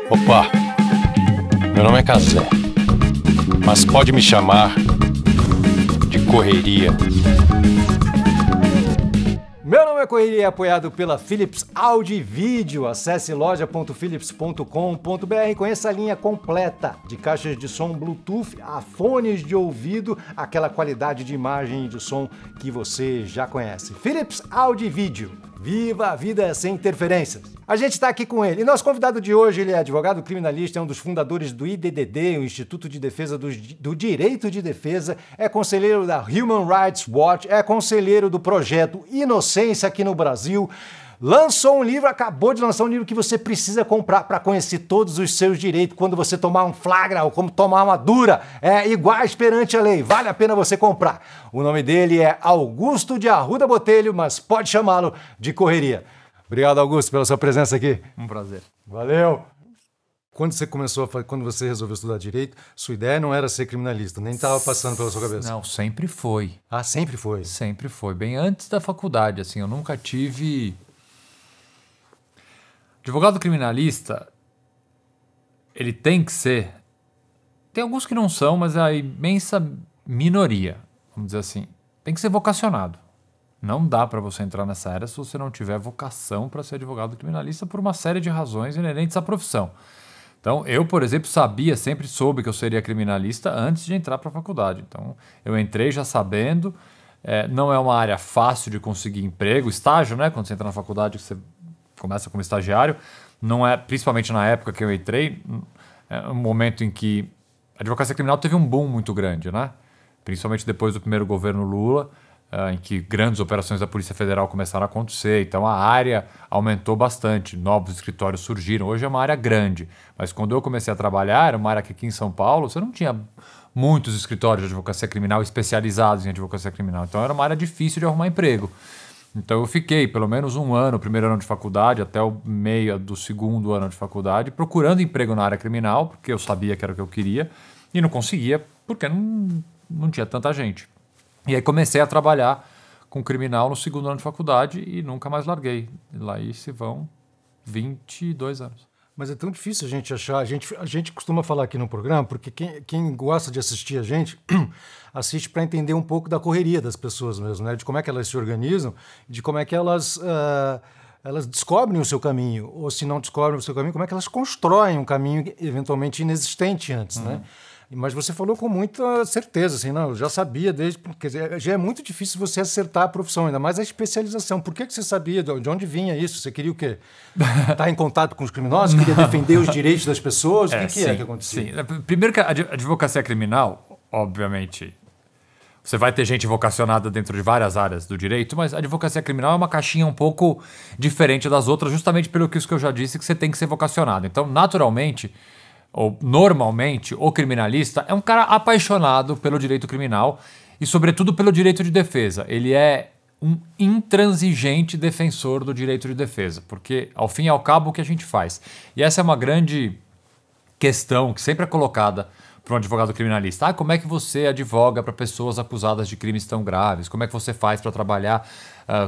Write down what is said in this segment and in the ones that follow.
Opa, meu nome é Cazé, mas pode me chamar de Correria. Meu nome é Correria, é apoiado pela Philips Audio Video. Acesse loja.philips.com.br e conheça a linha completa de caixas de som Bluetooth a fones de ouvido, aquela qualidade de imagem e de som que você já conhece. Philips Audio Video. Viva a vida sem interferências. A gente está aqui com ele. E nosso convidado de hoje, ele é advogado criminalista, é um dos fundadores do IDDD, o Instituto de Defesa do Direito de Defesa, é conselheiro da Human Rights Watch, é conselheiro do projeto Inocência aqui no Brasil. Lançou um livro, acabou de lançar um livro que você precisa comprar para conhecer todos os seus direitos quando você tomar um flagra ou como tomar uma dura. É iguais perante a lei, vale a pena você comprar. O nome dele é Augusto de Arruda Botelho, mas pode chamá-lo de Correria. Obrigado, Augusto, pela sua presença aqui. Um prazer. Valeu. Quando você resolveu estudar direito, sua ideia não era ser criminalista, nem estava passando pela sua cabeça. Não, sempre foi. Ah, sempre foi? Sempre foi. Bem antes da faculdade, assim, eu nunca tive... Advogado criminalista, ele tem que ser... Tem alguns que não são, mas a imensa minoria, vamos dizer assim, tem que ser vocacionado. Não dá para você entrar nessa área se você não tiver vocação para ser advogado criminalista por uma série de razões inerentes à profissão. Então, eu, por exemplo, sempre soube que eu seria criminalista antes de entrar para a faculdade. Então, eu entrei já sabendo, não é uma área fácil de conseguir emprego, estágio, né? Quando você entra na faculdade, você começa como estagiário, não é, principalmente na época que eu entrei, é um momento em que a advocacia criminal teve um boom muito grande, né? Principalmente depois do primeiro governo Lula, em que grandes operações da Polícia Federal começaram a acontecer, então a área aumentou bastante, novos escritórios surgiram, hoje é uma área grande, mas quando eu comecei a trabalhar, era uma área que aqui em São Paulo, você não tinha muitos escritórios de advocacia criminal especializados em advocacia criminal, então era uma área difícil de arrumar emprego. Então eu fiquei pelo menos um ano, o primeiro ano de faculdade, até o meio do segundo ano de faculdade, procurando emprego na área criminal, porque eu sabia que era o que eu queria, e não conseguia, porque não tinha tanta gente. E aí comecei a trabalhar com criminal no segundo ano de faculdade e nunca mais larguei. E lá se vão 22 anos. Mas é tão difícil a gente achar. A gente costuma falar aqui no programa, porque quem gosta de assistir a gente, assiste para entender um pouco da correria das pessoas mesmo, né? De como é que elas se organizam, de como é que elas descobrem o seu caminho, ou se não descobrem o seu caminho, como é que elas constroem um caminho eventualmente inexistente antes, né? Mas você falou com muita certeza, assim, não, eu já sabia desde... Quer dizer, já é muito difícil você acertar a profissão, ainda mais a especialização. Por que você sabia? De onde vinha isso? Você queria o quê? Estar em contato com os criminosos? Queria defender os direitos das pessoas? O que é que acontecia? Sim. Primeiro que a advocacia criminal, obviamente, você vai ter gente vocacionada dentro de várias áreas do direito, mas a advocacia criminal é uma caixinha um pouco diferente das outras, justamente pelo que eu já disse, que você tem que ser vocacionado. Então, naturalmente... ou normalmente, o criminalista é um cara apaixonado pelo direito criminal e, sobretudo, pelo direito de defesa. Ele é um intransigente defensor do direito de defesa, porque, ao fim e ao cabo, o que a gente faz? E essa é uma grande questão que sempre é colocada para um advogado criminalista. Como é que você advoga para pessoas acusadas de crimes tão graves? Como é que você faz para trabalhar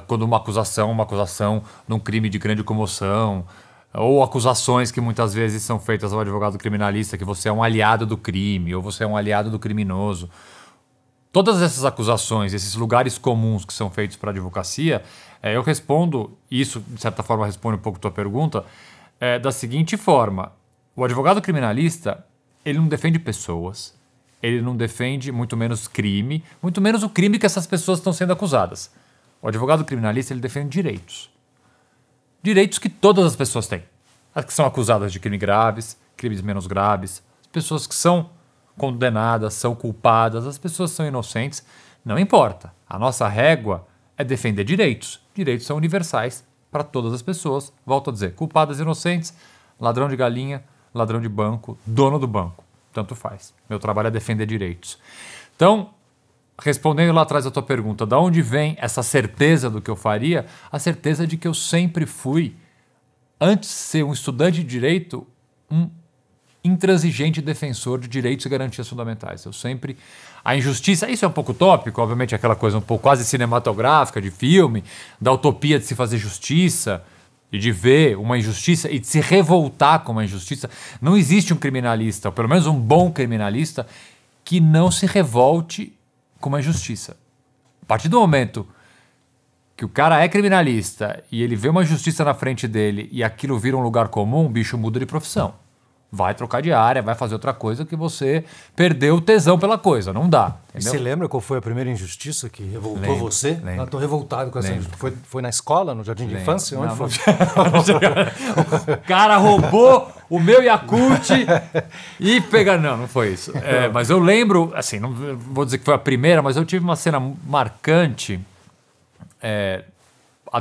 quando uma acusação num crime de grande comoção? Ou acusações que muitas vezes são feitas ao advogado criminalista, que você é um aliado do crime, ou você é um aliado do criminoso. Todas essas acusações, esses lugares comuns que são feitos para a advocacia, eu respondo, isso de certa forma responde um pouco a tua pergunta, da seguinte forma: o advogado criminalista, ele não defende pessoas, ele não defende muito menos crime, muito menos o crime que essas pessoas estão sendo acusadas. O advogado criminalista, ele defende direitos. Direitos que todas as pessoas têm. As que são acusadas de crimes graves, crimes menos graves, as pessoas que são condenadas, são culpadas, as pessoas que são inocentes, não importa. A nossa régua é defender direitos. Direitos são universais para todas as pessoas. Volto a dizer, culpadas e inocentes, ladrão de galinha, ladrão de banco, dono do banco. Tanto faz. Meu trabalho é defender direitos. Então, respondendo lá atrás a tua pergunta, de onde vem essa certeza do que eu faria? A certeza de que eu sempre fui, antes de ser um estudante de direito, um intransigente defensor de direitos e garantias fundamentais. Eu sempre... A injustiça, isso é um pouco utópico, obviamente aquela coisa um pouco quase cinematográfica, de filme, da utopia de se fazer justiça. e de ver uma injustiça e de se revoltar com uma injustiça. Não existe um criminalista, ou pelo menos um bom criminalista, que não se revolte com uma injustiça. A partir do momento que o cara é criminalista e ele vê uma injustiça na frente dele e aquilo vira um lugar comum, o bicho muda de profissão. Vai trocar de área, vai fazer outra coisa que você perdeu o tesão pela coisa. Não dá. E você lembra qual foi a primeira injustiça que revoltou Lembro, você? lembro. Eu tô revoltado com essa Lembro. injustiça. Foi na escola, no jardim de infância? Onde foi? O cara roubou o meu Yakult e pega... Não foi isso. Mas eu lembro, assim, não vou dizer que foi a primeira, mas eu tive uma cena marcante.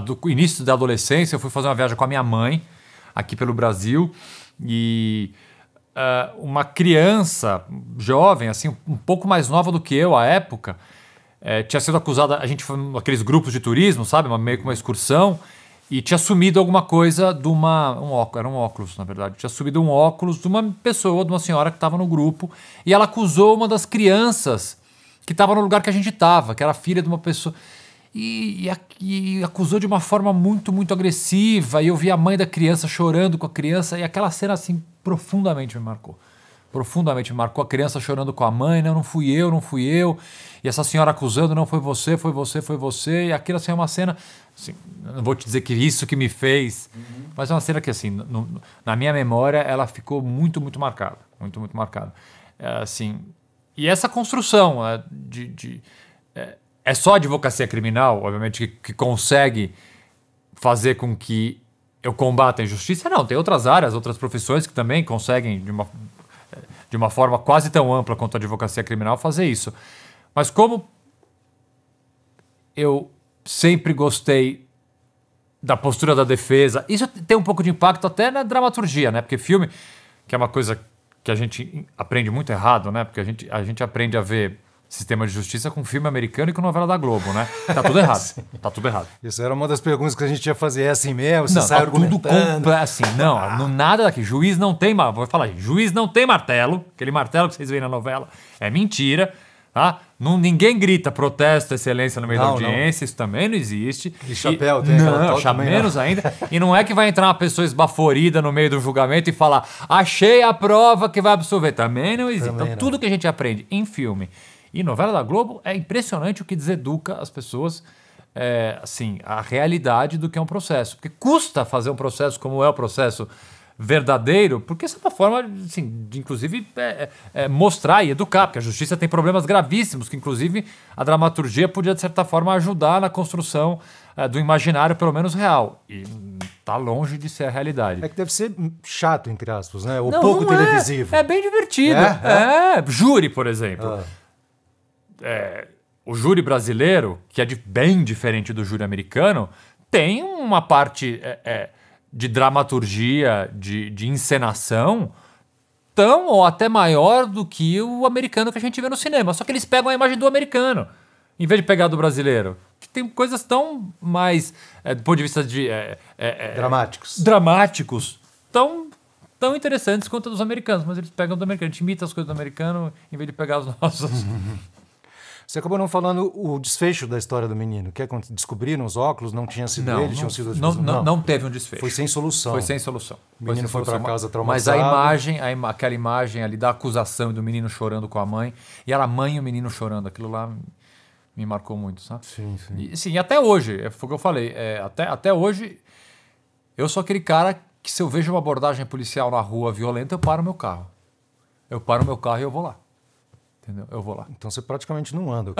Do início da adolescência, eu fui fazer uma viagem com a minha mãe aqui pelo Brasil e uma criança jovem, assim, um pouco mais nova do que eu à época, tinha sido acusada, a gente foi naqueles grupos de turismo, sabe, meio que uma excursão, e tinha sumido alguma coisa de era um óculos, na verdade, tinha sumido um óculos de uma pessoa, de uma senhora que estava no grupo, e ela acusou uma das crianças que estava no lugar que a gente estava, que era filha de uma pessoa... E acusou de uma forma muito, muito agressiva. E eu vi a mãe da criança chorando com a criança. E aquela cena, assim, profundamente me marcou. Profundamente me marcou. A criança chorando com a mãe. Não fui eu, não fui eu. E essa senhora acusando, não foi você, foi você, foi você. E aquilo, assim, é uma cena... Assim, não vou te dizer que isso que me fez. Mas é uma cena que, assim, na minha memória, ela ficou muito, muito marcada. Muito, muito marcada. Assim, e essa construção é só a advocacia criminal, obviamente, que consegue fazer com que eu combata a injustiça? Não, tem outras áreas, outras profissões que também conseguem, de uma forma quase tão ampla quanto a advocacia criminal, fazer isso. Mas como eu sempre gostei da postura da defesa, isso tem um pouco de impacto até na dramaturgia, né? Porque filme, que é uma coisa que a gente aprende muito errado, né? Porque a gente aprende a ver sistema de justiça com filme americano e com novela da Globo, né? Tá tudo errado. Tá tudo errado. Isso era uma das perguntas que a gente ia fazer. É assim mesmo? Você Não, sai tá argumentando? tudo assim. Não, nada daqui. Juiz não tem... Vou falar aí. Juiz não tem martelo. Aquele martelo que vocês veem na novela é mentira. Tá? Ninguém grita protesto, excelência no meio da audiência. Isso também não existe. E chapéu, tem aquela tal também, menos ainda. E não é que vai entrar uma pessoa esbaforida no meio do julgamento e falar achei a prova que vai absolver. Também não existe. Então, tudo que a gente aprende em filme e novela da Globo é impressionante o que deseduca as pessoas, assim, a realidade do que é um processo. Porque custa fazer um processo como é o processo verdadeiro, porque essa é uma forma, assim, de inclusive mostrar e educar, porque a justiça tem problemas gravíssimos, que inclusive a dramaturgia podia, de certa forma, ajudar na construção do imaginário, pelo menos real. E tá longe de ser a realidade. É que deve ser chato, entre aspas, né? Ou pouco televisivo. É bem divertido. Júri, por exemplo. O júri brasileiro, que é bem diferente do júri americano, tem uma parte de dramaturgia, de encenação, tão ou até maior do que o americano que a gente vê no cinema. Só que eles pegam a imagem do americano, em vez de pegar do brasileiro. Que tem coisas tão mais, do ponto de vista de... Dramáticos. Tão interessantes quanto a dos americanos. Mas eles pegam do americano. A gente imita as coisas do americano em vez de pegar as nossas... Você acabou não falando o desfecho da história do menino. Que é quando descobriram os óculos, não tinha sido ele, tinham sido... Não teve um desfecho. Foi sem solução. Foi sem solução. O menino foi para casa traumatizado. Mas a imagem, aquela imagem ali da acusação do menino chorando com a mãe, e era a mãe e o menino chorando, aquilo lá me marcou muito, sabe? Sim. E, sim, até hoje, foi o que eu falei, até hoje, eu sou aquele cara que se eu vejo uma abordagem policial na rua violenta, eu paro meu carro. Eu paro meu carro e eu vou lá. Entendeu? Eu vou lá. Então você praticamente não anda.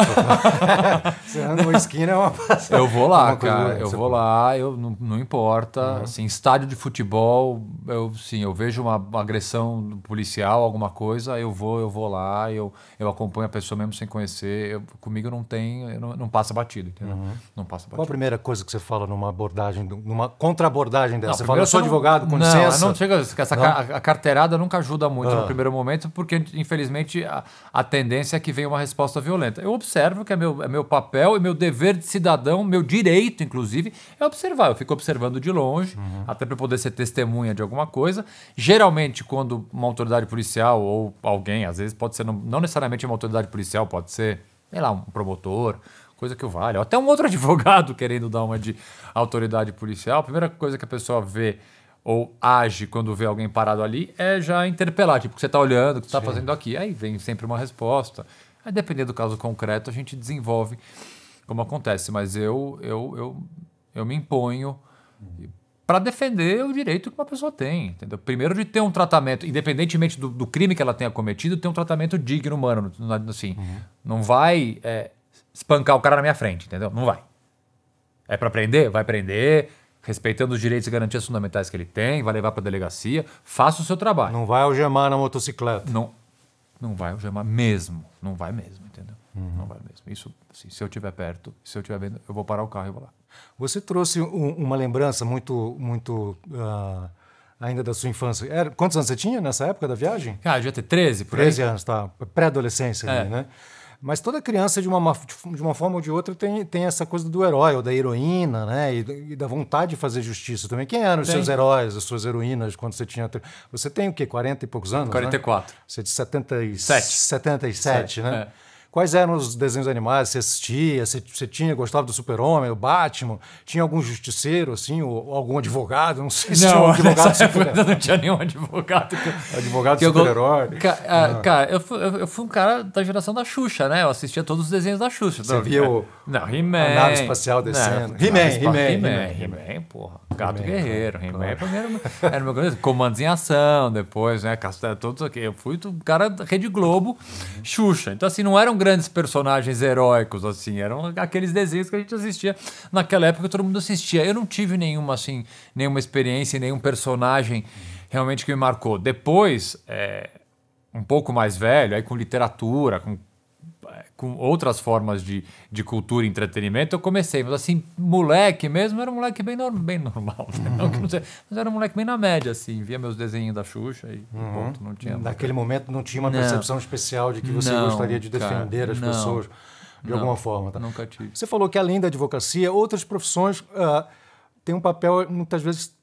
Você anda numa esquina, é uma Eu vou lá, cara. Eu vou lá, não importa. Assim, estádio de futebol, eu vejo uma agressão policial, alguma coisa, eu vou lá, eu acompanho a pessoa mesmo sem conhecer. Comigo não passa batido, entendeu? Não passa batido. Qual a primeira coisa que você fala numa abordagem, numa contra-abordagem dessa? Você fala, eu sou advogado, com licença. Não chega, a carteirada nunca ajuda muito no primeiro momento, porque infelizmente a tendência é que venha uma resposta violenta. Eu observo que é meu papel e meu dever de cidadão, meu direito, inclusive, é observar. Eu fico observando de longe, até para poder ser testemunha de alguma coisa. Geralmente, quando uma autoridade policial ou alguém, às vezes pode ser, não necessariamente uma autoridade policial, pode ser, sei lá, um promotor, coisa que o vale. Ou até um outro advogado querendo dar uma de autoridade policial, a primeira coisa que a pessoa vê ou age quando vê alguém parado ali é já interpelar, tipo, o que você está olhando, o que você está fazendo aqui. Aí vem sempre uma resposta. Aí, dependendo do caso concreto, a gente desenvolve como acontece. Mas eu me imponho para defender o direito que uma pessoa tem. Entendeu? Primeiro, de ter um tratamento, independentemente do crime que ela tenha cometido, ter um tratamento digno, humano. Assim, não vai espancar o cara na minha frente, entendeu? Não vai. É para prender? Vai prender, respeitando os direitos e garantias fundamentais que ele tem, vai levar para a delegacia, faça o seu trabalho. Não vai algemar na motocicleta. Não vai algemar mesmo. Não vai mesmo, entendeu? Não vai mesmo. Isso, assim, se eu estiver perto, se eu estiver vendo, eu vou parar o carro e vou lá. Você trouxe uma lembrança muito ainda da sua infância. Quantos anos você tinha nessa época da viagem? Ah, devia ter 13, por 13 aí. anos, tá. Pré-adolescência ali, né? Mas toda criança, de uma forma ou de outra, tem essa coisa do herói ou da heroína, né? E da vontade de fazer justiça também. Quem eram os seus heróis, as suas heroínas, quando você tinha... Você tem o quê? 40 e poucos anos, 44. Né? Você é de 77, né? É. Quais eram os desenhos animados? Você assistia? Você gostava do Super-Homem, do Batman? Tinha algum justiceiro, assim, ou algum advogado? Não sei se tinha um advogado super-herói. Não tinha nenhum advogado. Advogado super-herói. Cara, eu fui um cara da geração da Xuxa, né? Eu assistia todos os desenhos da Xuxa. Você via He-Man. A nave espacial descendo. He-Man, porra. Gato Guerreiro. He-Man primeiro era meu grande. Comandos em Ação, depois, né? Castelo, todos aqui. Eu fui um cara da Rede Globo, Xuxa. Então, assim, não eram grandes personagens heróicos, assim, eram aqueles desenhos que a gente assistia naquela época que todo mundo assistia. Eu não tive nenhuma experiência, nenhum personagem realmente que me marcou. Depois, um pouco mais velho, aí com literatura, com outras formas de cultura e entretenimento, eu comecei. Mas assim, moleque mesmo, era um moleque bem normal. Né? Não, não sei, mas era um moleque bem na média, assim. Via meus desenhos da Xuxa e ponto, não tinha... Naquele momento não tinha uma percepção especial de que você gostaria de defender as pessoas de alguma forma. Tá? Nunca tive. Você falou que além da advocacia, outras profissões têm um papel, muitas vezes,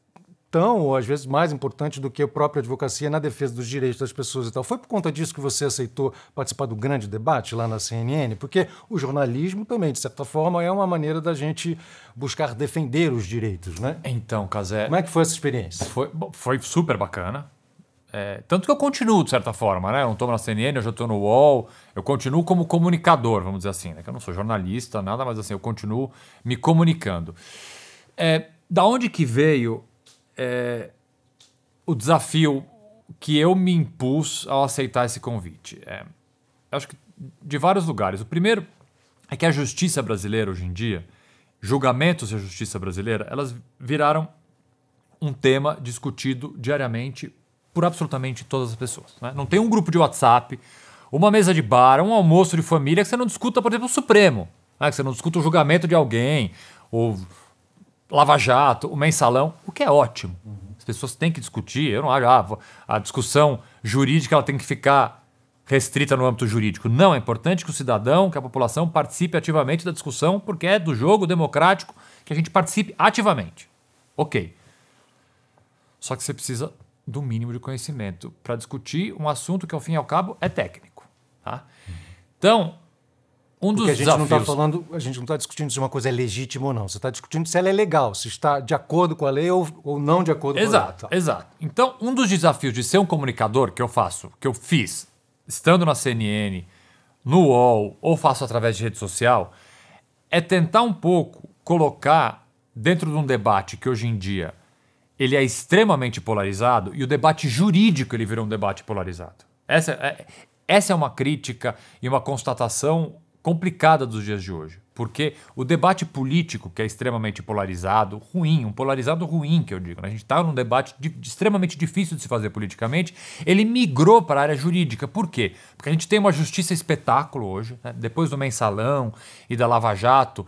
tão ou às vezes mais importante do que a própria advocacia na defesa dos direitos das pessoas e tal. Foi por conta disso que você aceitou participar do grande debate lá na CNN? Porque o jornalismo também, de certa forma, é uma maneira da gente buscar defender os direitos, né? Então, Cazé... Como é que foi essa experiência? Foi super bacana. Tanto que eu continuo, de certa forma, né? Eu não estou na CNN, eu já estou no UOL. Eu continuo como comunicador, vamos dizer assim, né? Que eu não sou jornalista, nada, mas assim, eu continuo me comunicando. Da onde que veio... o desafio que eu me impus ao aceitar esse convite. Acho que de vários lugares. O primeiro é que a justiça brasileira hoje em dia, julgamentos da justiça brasileira, elas viraram um tema discutido diariamente por absolutamente todas as pessoas. Né? Não tem um grupo de WhatsApp, uma mesa de bar, um almoço de família que você não discuta, por exemplo, o Supremo. Né? Que você não discuta o julgamento de alguém, ou Lava Jato, o Mensalão, o que é ótimo. As pessoas têm que discutir. Eu não acho a discussão jurídica ela tem que ficar restrita no âmbito jurídico. Não, é importante que o cidadão, que a população participe ativamente da discussão, porque é do jogo democrático que a gente participe ativamente. Ok. Só que você precisa do mínimo de conhecimento para discutir um assunto que, ao fim e ao cabo, é técnico. Tá? Então... Porque a gente não está falando, a gente não está discutindo se uma coisa é legítima ou não. Você está discutindo se ela é legal, se está de acordo com a lei ou não de acordo com a lei. Exato. Então, um dos desafios de ser um comunicador que eu fiz, estando na CNN, no UOL ou faço através de rede social, é tentar um pouco colocar dentro de um debate que hoje em dia ele é extremamente polarizado e o debate jurídico ele virou um debate polarizado. Essa é uma crítica e uma constatação complicada dos dias de hoje, porque o debate político, que é extremamente polarizado, um polarizado ruim, que eu digo, né? A gente está num debate extremamente difícil de se fazer politicamente, ele migrou para a área jurídica. Por quê? Porque a gente tem uma justiça espetáculo hoje, né? Depois do Mensalão e da Lava Jato,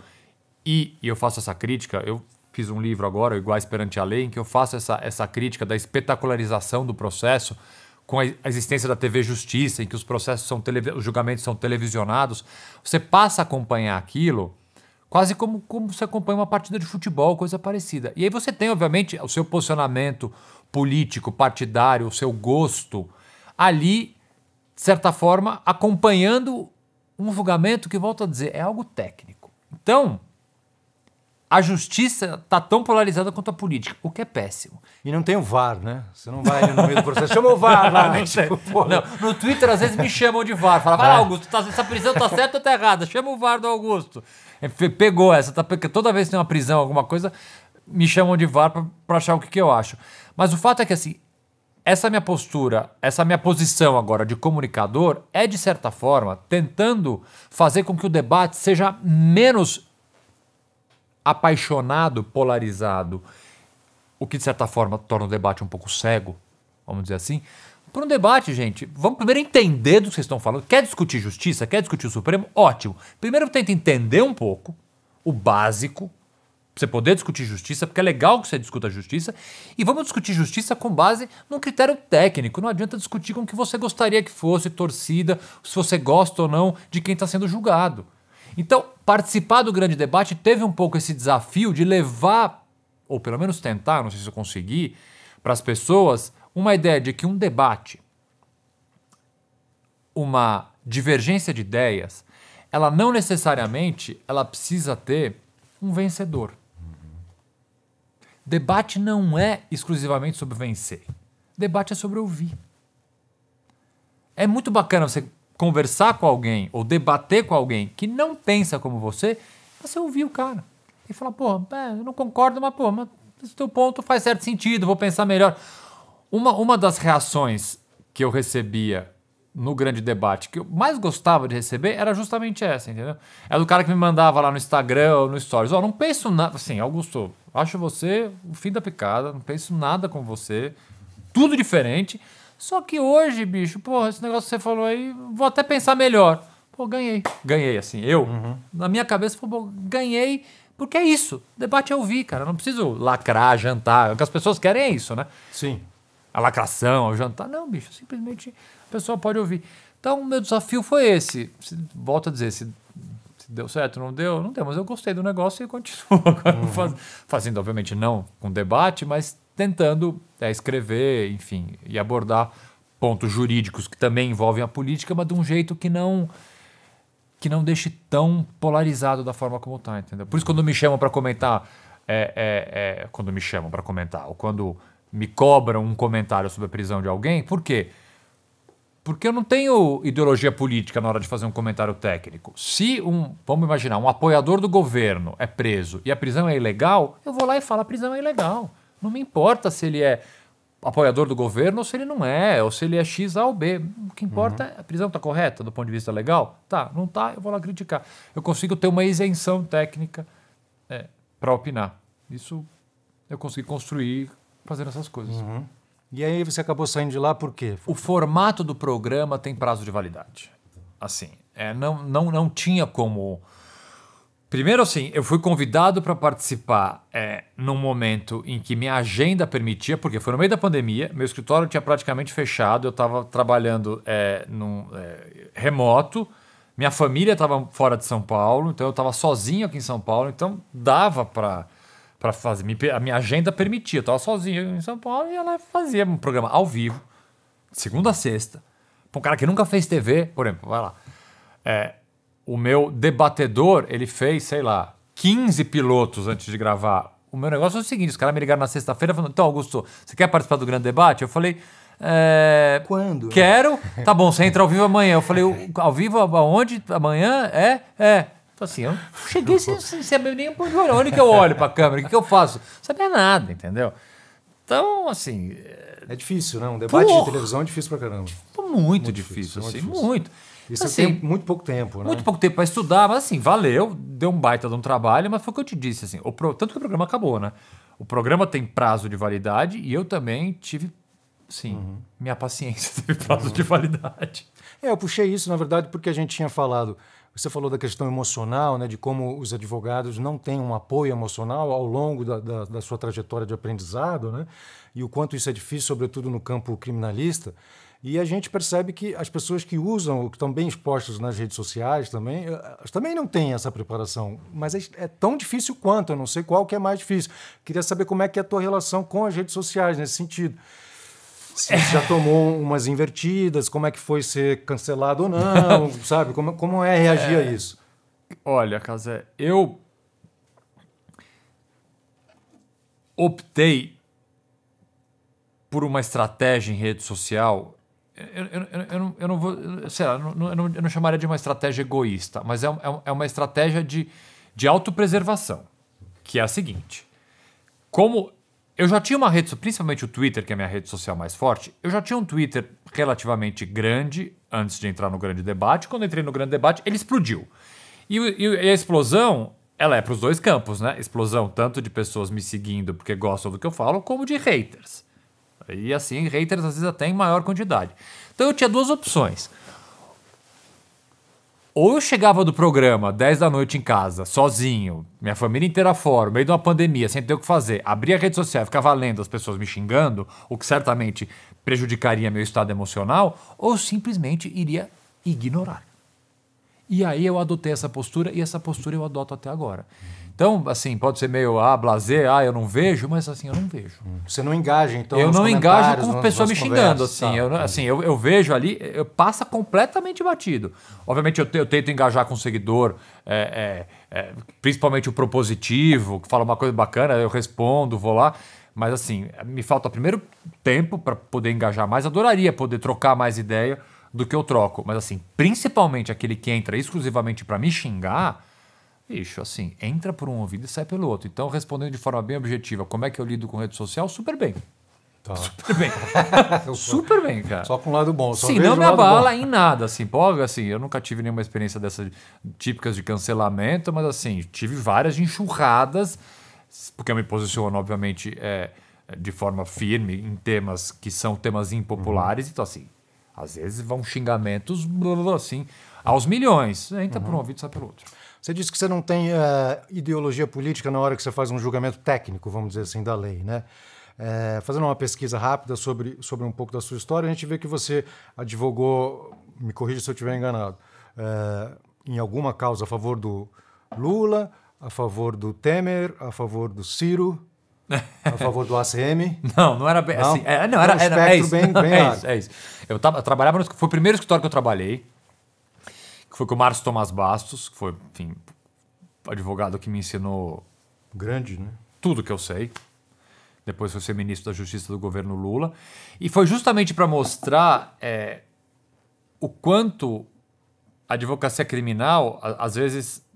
e eu faço essa crítica, eu fiz um livro agora, Iguais Perante a Lei, em que eu faço essa crítica da espetacularização do processo, com a existência da TV Justiça, em que os processos os julgamentos são televisionados, você passa a acompanhar aquilo quase como você acompanha uma partida de futebol, coisa parecida. E aí você tem, obviamente, o seu posicionamento político, partidário, o seu gosto, ali, de certa forma, acompanhando um julgamento que, volto a dizer, é algo técnico. Então, a justiça está tão polarizada quanto a política, o que é péssimo. E não tem o VAR, né? Você não vai ali no meio do processo, chama o VAR lá, né? Não, no Twitter, às vezes, me chamam de VAR. Fala, vai lá, Augusto, essa prisão tá certa ou tá errada? Chama o VAR do Augusto. Pegou essa, porque toda vez que tem uma prisão, alguma coisa, me chamam de VAR para achar o que eu acho. Mas o fato é que, assim, essa minha postura, essa minha posição agora de comunicador é, de certa forma, tentando fazer com que o debate seja menos apaixonado, polarizado, o que, de certa forma, torna o debate um pouco cego, vamos dizer assim. Para um debate, gente, vamos primeiro entender do que vocês estão falando. Quer discutir justiça? Quer discutir o Supremo? Ótimo. Primeiro tenta entender um pouco o básico, pra você poder discutir justiça, porque é legal que você discuta a justiça, e vamos discutir justiça com base num critério técnico. Não adianta discutir com o que você gostaria que fosse, torcida, se você gosta ou não de quem está sendo julgado. Então, participar do grande debate teve um pouco esse desafio de levar, ou pelo menos tentar, não sei se eu consegui, para as pessoas uma ideia de que um debate, uma divergência de ideias, ela não necessariamente ela precisa ter um vencedor. Debate não é exclusivamente sobre vencer. Debate é sobre ouvir. É muito bacana você conversar com alguém ou debater com alguém que não pensa como você ouvir o cara. E falar, pô, eu não concordo, mas esse teu ponto faz certo sentido, vou pensar melhor. Uma das reações que eu recebia no grande debate, que eu mais gostava de receber, era justamente essa, entendeu? Era do cara que me mandava lá no Instagram ou no Stories. Não penso nada, assim, Augusto, acho você o fim da picada, não penso nada com você, tudo diferente. Só que hoje, bicho, pô, esse negócio que você falou aí, vou até pensar melhor. Pô, ganhei. Ganhei, assim, na minha cabeça, pô, ganhei, porque é isso. Debate é ouvir, cara. Eu não preciso lacrar, jantar. O que as pessoas querem é isso, né? Sim. A lacração, o jantar. Não, bicho, simplesmente a pessoa pode ouvir. Então, o meu desafio foi esse. Volto a dizer, se deu certo, não deu, mas eu gostei do negócio e continuo agora fazendo, obviamente, não com debate, mas tentando escrever, enfim, e abordar pontos jurídicos que também envolvem a política, mas de um jeito que não deixe tão polarizado da forma como está, entendeu? Por isso, quando me chamam para comentar, ou quando me cobram um comentário sobre a prisão de alguém, por quê? Porque eu não tenho ideologia política na hora de fazer um comentário técnico. Se vamos imaginar, um apoiador do governo é preso e a prisão é ilegal, eu vou lá e falo, a prisão é ilegal. Não me importa se ele é apoiador do governo ou se ele não é, ou se ele é X, A ou B. O que importa é a prisão está correta do ponto de vista legal? Tá, não tá, eu vou lá criticar. Eu consigo ter uma isenção técnica para opinar. Isso eu consegui construir fazendo essas coisas. E aí você acabou saindo de lá por quê? O formato do programa tem prazo de validade. Assim, não tinha como... Primeiro, assim, eu fui convidado para participar num momento em que minha agenda permitia, porque foi no meio da pandemia, meu escritório tinha praticamente fechado, eu estava trabalhando remoto, minha família estava fora de São Paulo, então eu estava sozinho aqui em São Paulo, então dava para fazer, a minha agenda permitia, eu estava sozinho em São Paulo e ia lá e fazia um programa ao vivo, de segunda a sexta, para um cara que nunca fez TV, por exemplo, vai lá, o meu debatedor, ele fez, sei lá, 15 pilotos antes de gravar. O meu negócio é o seguinte, os caras me ligaram na sexta-feira falando, então, Augusto, você quer participar do grande debate? Eu falei, quando? Quero. Tá bom, você entra ao vivo amanhã. Eu falei, ao vivo aonde? Amanhã? Então, assim, eu cheguei sem saber nem por onde que eu olho pra câmera, o que eu faço? Não sabia nada, entendeu? Então, assim... É difícil, né? Um debate de televisão é difícil pra caramba. Muito difícil, assim, muito. Isso assim, tem muito pouco tempo, né? Muito pouco tempo para estudar, mas assim, valeu, deu um baita de um trabalho, mas foi o que eu te disse, assim, tanto que o programa acabou, né? O programa tem prazo de validade e eu também tive, sim, minha paciência teve prazo de validade. Eu puxei isso, na verdade, porque a gente tinha falado, você falou da questão emocional, né, de como os advogados não têm um apoio emocional ao longo da sua trajetória de aprendizado, né? E o quanto isso é difícil, sobretudo no campo criminalista. E a gente percebe que as pessoas que usam, que estão bem expostas nas redes sociais também não têm essa preparação. Mas é tão difícil quanto, eu não sei qual que é mais difícil. Queria saber como é que é a tua relação com as redes sociais nesse sentido. Se você já tomou umas invertidas, como é que foi ser cancelado ou não, sabe? Como é reagir a isso? Olha, Cazé, eu optei por uma estratégia em rede social. Eu não vou, sei lá, eu não chamaria de uma estratégia egoísta, mas é uma estratégia de autopreservação, que é a seguinte. Como eu já tinha uma rede, principalmente o Twitter, que é a minha rede social mais forte, eu já tinha um Twitter relativamente grande antes de entrar no grande debate. Quando eu entrei no grande debate, ele explodiu. E a explosão, ela é para os dois campos, né? Explosão tanto de pessoas me seguindo porque gostam do que eu falo, como de haters. E assim, haters às vezes até em maior quantidade. Então eu tinha duas opções. Ou eu chegava do programa 10 da noite em casa, sozinho, minha família inteira fora, no meio de uma pandemia, sem ter o que fazer, abria a rede social e ficava lendo as pessoas me xingando, o que certamente prejudicaria meu estado emocional, ou simplesmente iria ignorar. E aí eu adotei essa postura e essa postura eu adoto até agora. Então, assim, pode ser meio blasé, eu não vejo, mas assim, eu não vejo. Você não engaja, então, eu não engajo com pessoa me xingando, tá, assim. Eu vejo ali, passa completamente batido. Obviamente, eu tento engajar com o seguidor, principalmente o propositivo, que fala uma coisa bacana, eu respondo, vou lá. Mas assim, me falta primeiro tempo para poder engajar mais. Adoraria poder trocar mais ideia do que eu troco. Mas assim, principalmente aquele que entra exclusivamente para me xingar, bicho, assim, entra por um ouvido e sai pelo outro. Então, respondendo de forma bem objetiva, como é que eu lido com rede social? Super bem. Tá. Super bem. Super bem, cara. Só com o lado bom. Sim, não me abala em nada, assim. Assim, eu nunca tive nenhuma experiência dessas típicas de cancelamento, mas assim, tive várias enxurradas, porque eu me posiciono, obviamente, de forma firme em temas que são temas impopulares. Então, assim, às vezes vão xingamentos, assim, aos milhões. Entra por um ouvido e sai pelo outro. Você disse que você não tem ideologia política na hora que você faz um julgamento técnico, vamos dizer assim, da lei, né? Fazendo uma pesquisa rápida sobre um pouco da sua história, a gente vê que você advogou, me corrija se eu estiver enganado, em alguma causa a favor do Lula, a favor do Temer, a favor do Ciro, a favor do ACM. Não era bem não? assim. Era um espectro isso. bem É isso. Eu trabalhava foi o primeiro escritório que eu trabalhei, que foi com o Márcio Tomás Bastos, que foi, enfim, o advogado que me ensinou grande, né? Tudo que eu sei. Depois foi ser ministro da Justiça do governo Lula. E foi justamente para mostrar o quanto a advocacia criminal, às vezes,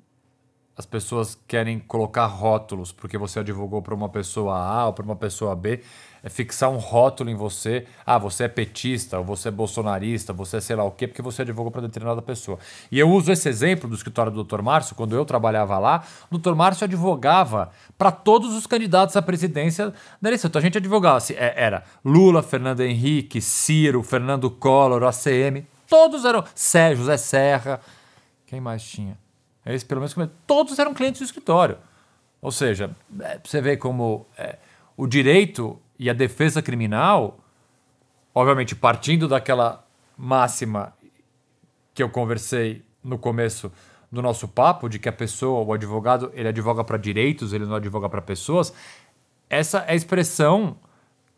as pessoas querem colocar rótulos, porque você advogou para uma pessoa A ou para uma pessoa B, fixar um rótulo em você. Você é petista, ou você é bolsonarista, você é sei lá o quê, porque você advogou para determinada pessoa. E eu uso esse exemplo do escritório do Dr. Márcio, quando eu trabalhava lá, o Dr. Márcio advogava para todos os candidatos à presidência da eleição. Então a gente advogava, era Lula, Fernando Henrique, Ciro, Fernando Collor, ACM, todos eram, José Serra, quem mais tinha? Esse, pelo menos, todos eram clientes do escritório. Ou seja, você vê como o direito e a defesa criminal, obviamente partindo daquela máxima que eu conversei no começo do nosso papo, de que a pessoa, o advogado, ele advoga para direitos, ele não advoga para pessoas, essa é a expressão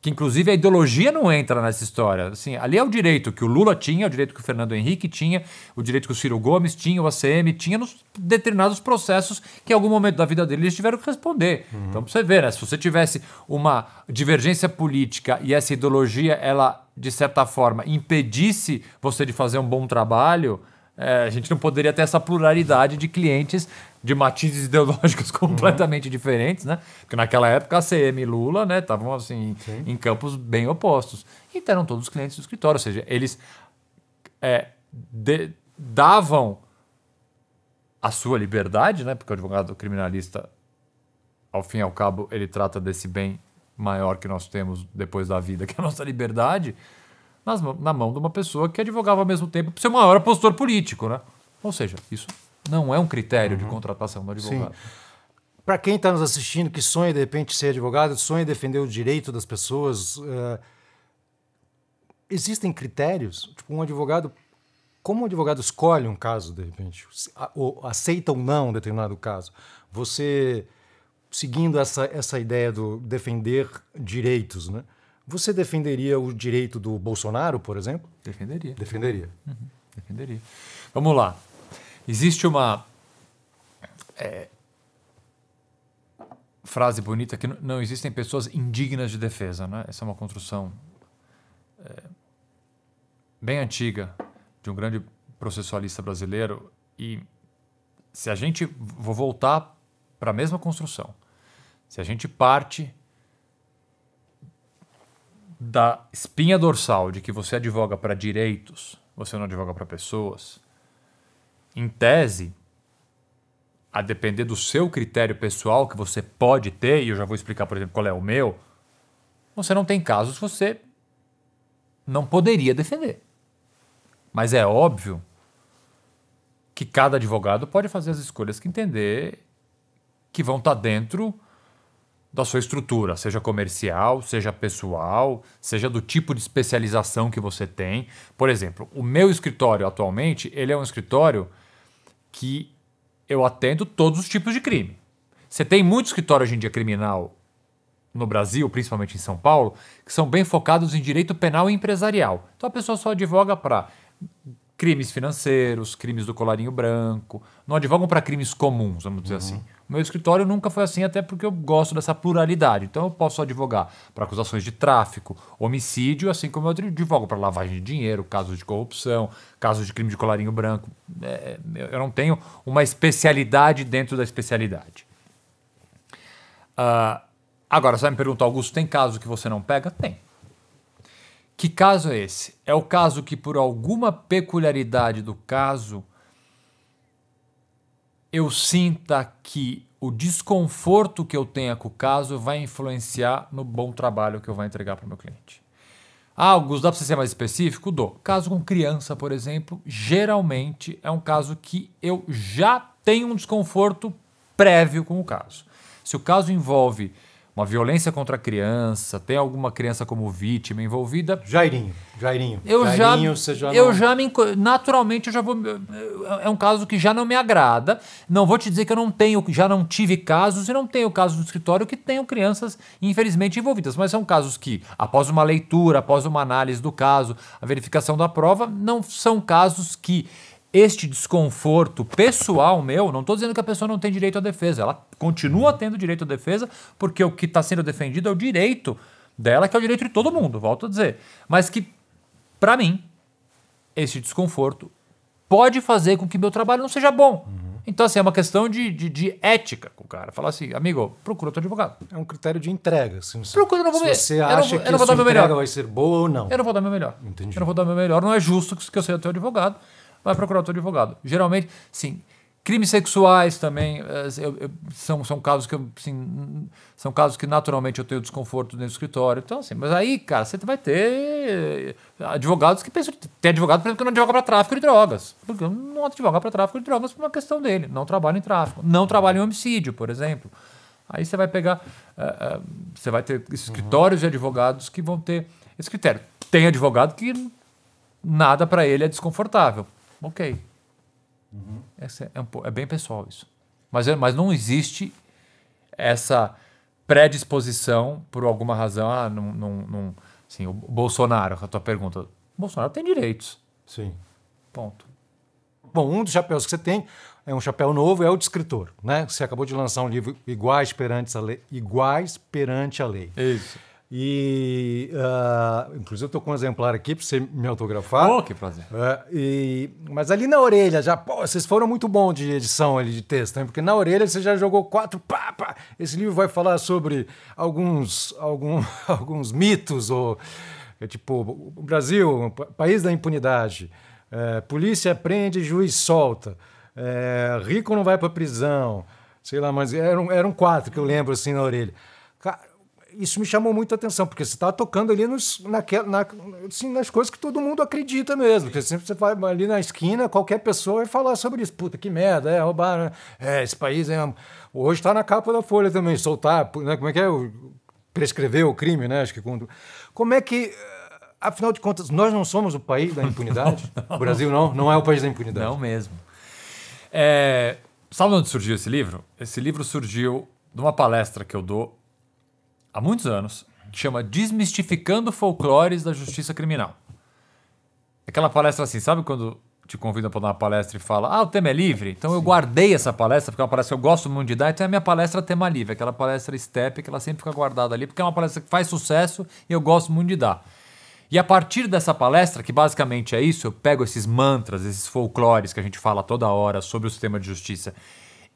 que, inclusive, a ideologia não entra nessa história. Assim, ali é o direito que o Lula tinha, o direito que o Fernando Henrique tinha, o direito que o Ciro Gomes tinha, o ACM tinha nos determinados processos que, em algum momento da vida deles, eles tiveram que responder. Então, pra você ver, né? Se você tivesse uma divergência política e essa ideologia, ela, de certa forma, impedisse você de fazer um bom trabalho, a gente não poderia ter essa pluralidade de clientes de matizes ideológicos completamente diferentes, né? Porque naquela época a ACM e Lula, né, estavam assim, em campos bem opostos. E eram todos os clientes do escritório, ou seja, eles davam a sua liberdade, né? Porque o advogado criminalista, ao fim e ao cabo, ele trata desse bem maior que nós temos depois da vida, que é a nossa liberdade, na mão de uma pessoa que advogava ao mesmo tempo para ser o maior opositor político, né? Ou seja, isso não é um critério de contratação do advogado. Para quem está nos assistindo, que sonha de repente ser advogado, sonha defender o direito das pessoas, existem critérios? Tipo, como um advogado escolhe um caso, de repente? Ou aceita ou não um determinado caso? Você, seguindo essa ideia do defender direitos, né? Você defenderia o direito do Bolsonaro, por exemplo? Defenderia. Defenderia. Defenderia. Vamos lá. Existe uma Frase bonita que não existem pessoas indignas de defesa, né? Essa é uma construção bem antiga de um grande processualista brasileiro. E se a gente... Vou voltar para a mesma construção. Se a gente parte da espinha dorsal de que você advoga para direitos, você não advoga para pessoas, em tese, a depender do seu critério pessoal que você pode ter, e eu já vou explicar, por exemplo, qual é o meu, você não tem casos que você não poderia defender. Mas é óbvio que cada advogado pode fazer as escolhas que entender que vão estar dentro da sua estrutura, seja comercial, seja pessoal, seja do tipo de especialização que você tem. Por exemplo, o meu escritório atualmente, ele é um escritório que eu atendo todos os tipos de crime. Você tem muito escritório hoje em dia criminal no Brasil, principalmente em São Paulo, que são bem focados em direito penal e empresarial. Então a pessoa só advoga para crimes financeiros, crimes do colarinho branco, não advogam para crimes comuns, vamos dizer assim. O meu escritório nunca foi assim, até porque eu gosto dessa pluralidade. Então eu posso advogar para acusações de tráfico, homicídio, assim como eu advogo para lavagem de dinheiro, casos de corrupção, casos de crime de colarinho branco. Eu não tenho uma especialidade dentro da especialidade. Agora, você vai me perguntar, Augusto, tem caso que você não pega? Tem. Que caso é esse? É o caso que, por alguma peculiaridade do caso, eu sinta que o desconforto que eu tenha com o caso vai influenciar no bom trabalho que eu vou entregar para o meu cliente. Augusto, dá para você ser mais específico? Dou. Caso com criança, por exemplo, geralmente é um caso que eu já tenho um desconforto prévio com o caso. Se o caso envolve uma violência contra a criança, tem alguma criança como vítima envolvida... Jairinho. Naturalmente, eu já vou... É um caso que já não me agrada. Não vou te dizer que eu já não tive casos e não tenho casos no escritório que tenham crianças, infelizmente, envolvidas. Mas são casos que, após uma leitura, após uma análise do caso, a verificação da prova, não são casos que... Este desconforto pessoal meu, não estou dizendo que a pessoa não tem direito à defesa, ela continua tendo direito à defesa, porque o que está sendo defendido é o direito dela, que é o direito de todo mundo, volto a dizer. Mas que, para mim, esse desconforto pode fazer com que meu trabalho não seja bom. Então, assim, é uma questão de ética com o cara. Falar assim, amigo, procura outro advogado. É um critério de entrega. Se você que acha que a sua entrega vai ser boa ou não. Eu não vou dar meu melhor. Entendi. Eu não vou dar meu melhor. Não é justo que eu seja teu advogado. Vai procurar outro advogado. Geralmente, sim, crimes sexuais também são casos que são casos que naturalmente eu tenho desconforto dentro do escritório. Então, assim, mas aí, cara, você vai ter advogados que pensam. Tem advogado, por exemplo, que não advoga para tráfico de drogas. Porque não advoga para tráfico de drogas por uma questão dele. Não trabalha em tráfico. Não trabalha em homicídio, por exemplo. Aí você vai pegar. Você vai ter escritórios de advogados que vão ter esse critério. Tem advogado que nada para ele é desconfortável. Ok. É bem pessoal isso. Mas não existe essa predisposição por alguma razão. Assim, o Bolsonaro, a tua pergunta. O Bolsonaro tem direitos. Sim. Ponto. Bom, um dos chapéus que você tem é um chapéu novo, é o de escritor, né? Você acabou de lançar um livro Iguais Perante a Lei. Isso. E, inclusive, eu estou com um exemplar aqui para você me autografar. Oh, que prazer. Mas ali na orelha, vocês foram muito bons de edição ali, de texto, né? Porque na orelha você já jogou 4, pá. Esse livro vai falar sobre alguns mitos, tipo, o Brasil, país da impunidade, polícia prende, juiz solta, rico não vai para prisão, sei lá, mas eram 4 que eu lembro assim na orelha. Cara, isso me chamou muita atenção, porque você está tocando ali nas coisas que todo mundo acredita mesmo. Porque sempre você vai ali na esquina, qualquer pessoa vai falar sobre isso. Puta, que merda, roubaram. Esse país hoje está na capa da Folha também, soltar, né? Como é que é? Prescrever o crime, né? Acho que como é que, afinal de contas, nós não somos o país da impunidade? Não. O Brasil não é o país da impunidade. Não mesmo. Sabe onde surgiu esse livro? Esse livro surgiu de uma palestra que eu dou há muitos anos, que chama Desmistificando Folclores da Justiça Criminal. Aquela palestra assim, sabe quando te convidam para dar uma palestra e fala, o tema é livre? Então eu guardei essa palestra, porque é uma palestra que eu gosto muito de dar, então é a minha palestra tema livre, aquela palestra STEP que ela sempre fica guardada ali, porque é uma palestra que faz sucesso e eu gosto muito de dar. E a partir dessa palestra, que basicamente é isso, eu pego esses mantras, esses folclores que a gente fala toda hora sobre o sistema de justiça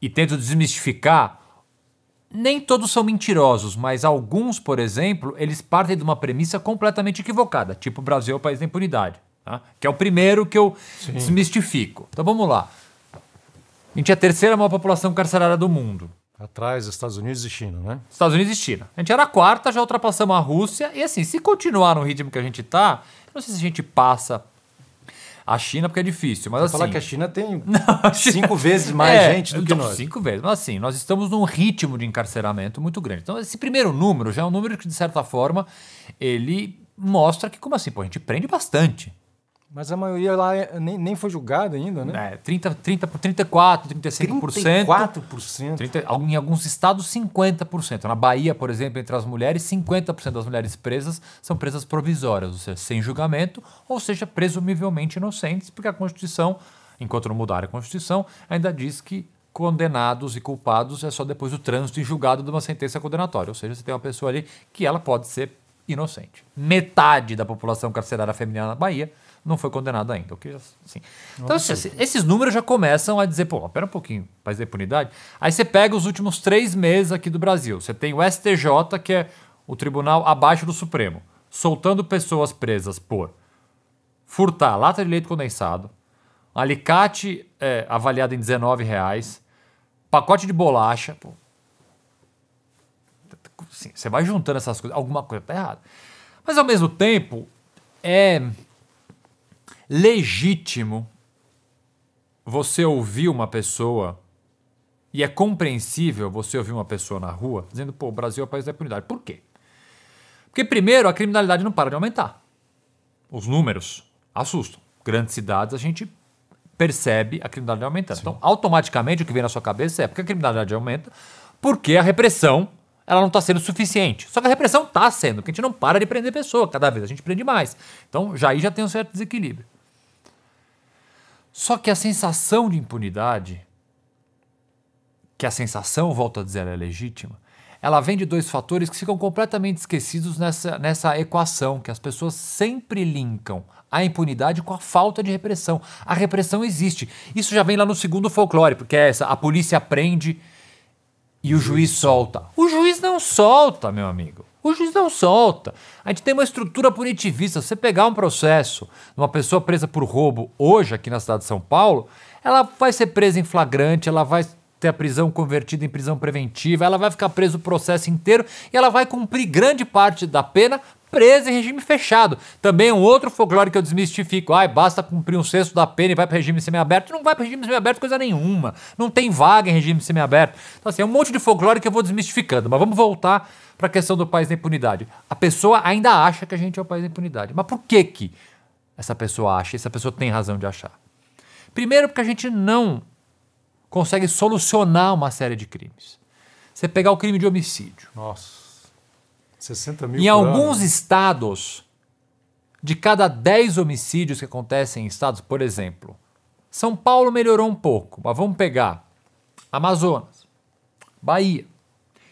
e tento desmistificar. Nem todos são mentirosos, mas alguns, por exemplo, eles partem de uma premissa completamente equivocada, tipo o Brasil é o país da impunidade. Tá? Que é o primeiro que eu desmistifico. Então vamos lá. A gente é a terceira maior população carcerária do mundo. Atrás dos Estados Unidos e China, né? Estados Unidos e China. A gente era a quarta, já ultrapassamos a Rússia. E assim, se continuar no ritmo que a gente tá, eu não sei se a gente passa a China, porque é difícil. Mas assim, falar que a China tem 5 vezes mais gente do que nós. 5 vezes. Mas assim, nós estamos num ritmo de encarceramento muito grande. Então esse primeiro número já é um número que, de certa forma, ele mostra que, como assim, a gente prende bastante. Mas a maioria lá nem foi julgada ainda, né? 34%, 35%. 34%? Em alguns estados, 50%. Na Bahia, por exemplo, entre as mulheres, 50% das mulheres presas são presas provisórias, ou seja, sem julgamento, ou seja, presumivelmente inocentes, porque a Constituição, enquanto não mudar a Constituição, ainda diz que condenados e culpados é só depois do trânsito em julgado de uma sentença condenatória. Ou seja, você tem uma pessoa ali que ela pode ser inocente. Metade da população carcerária feminina na Bahia não foi condenado ainda. Assim. Então, esses números já começam a dizer, pera um pouquinho, país da impunidade. Aí você pega os últimos 3 meses aqui do Brasil. Você tem o STJ, que é o tribunal abaixo do Supremo, soltando pessoas presas por furtar lata de leite condensado, alicate avaliado em R$19, pacote de bolacha. Assim, você vai juntando essas coisas, alguma coisa está errada. Mas, ao mesmo tempo, é legítimo você ouvir uma pessoa, e é compreensível você ouvir uma pessoa na rua dizendo, o Brasil é o país da impunidade. Por quê? Porque, primeiro, a criminalidade não para de aumentar. Os números assustam. Grandes cidades, a gente percebe a criminalidade aumentando. Sim. Então, automaticamente, o que vem na sua cabeça é porque a criminalidade aumenta, porque a repressão ela não está sendo suficiente. Só que a repressão está sendo, porque a gente não para de prender pessoa. Cada vez a gente prende mais. Então, aí já tem um certo desequilíbrio. Só que a sensação de impunidade, que a sensação, volto a dizer, ela é legítima, ela vem de 2 fatores que ficam completamente esquecidos nessa equação, que as pessoas sempre linkam a impunidade com a falta de repressão. A repressão existe. Isso já vem lá no segundo folclore, porque é essa, a polícia prende e o juiz solta. O juiz não solta, meu amigo. O juiz não solta. A gente tem uma estrutura punitivista. Se você pegar um processo de uma pessoa presa por roubo hoje aqui na cidade de São Paulo, ela vai ser presa em flagrante, ela vai ter a prisão convertida em prisão preventiva, ela vai ficar presa o processo inteiro e ela vai cumprir grande parte da pena presa em regime fechado. Também um outro folclore que eu desmistifico. Basta cumprir 1/6 da pena e vai para regime semiaberto. Não vai para regime semiaberto coisa nenhuma. Não tem vaga em regime semiaberto. Então assim, é um monte de folclore que eu vou desmistificando. Mas vamos voltar para a questão do país da impunidade. A pessoa ainda acha que a gente é o país da impunidade. Mas por que essa pessoa acha? Essa pessoa tem razão de achar. Primeiro porque a gente não consegue solucionar uma série de crimes. Você pegar o crime de homicídio. Nossa. 60 mil em alguns estados, de cada 10 homicídios que acontecem em estados, por exemplo, São Paulo melhorou um pouco, mas vamos pegar Amazonas, Bahia.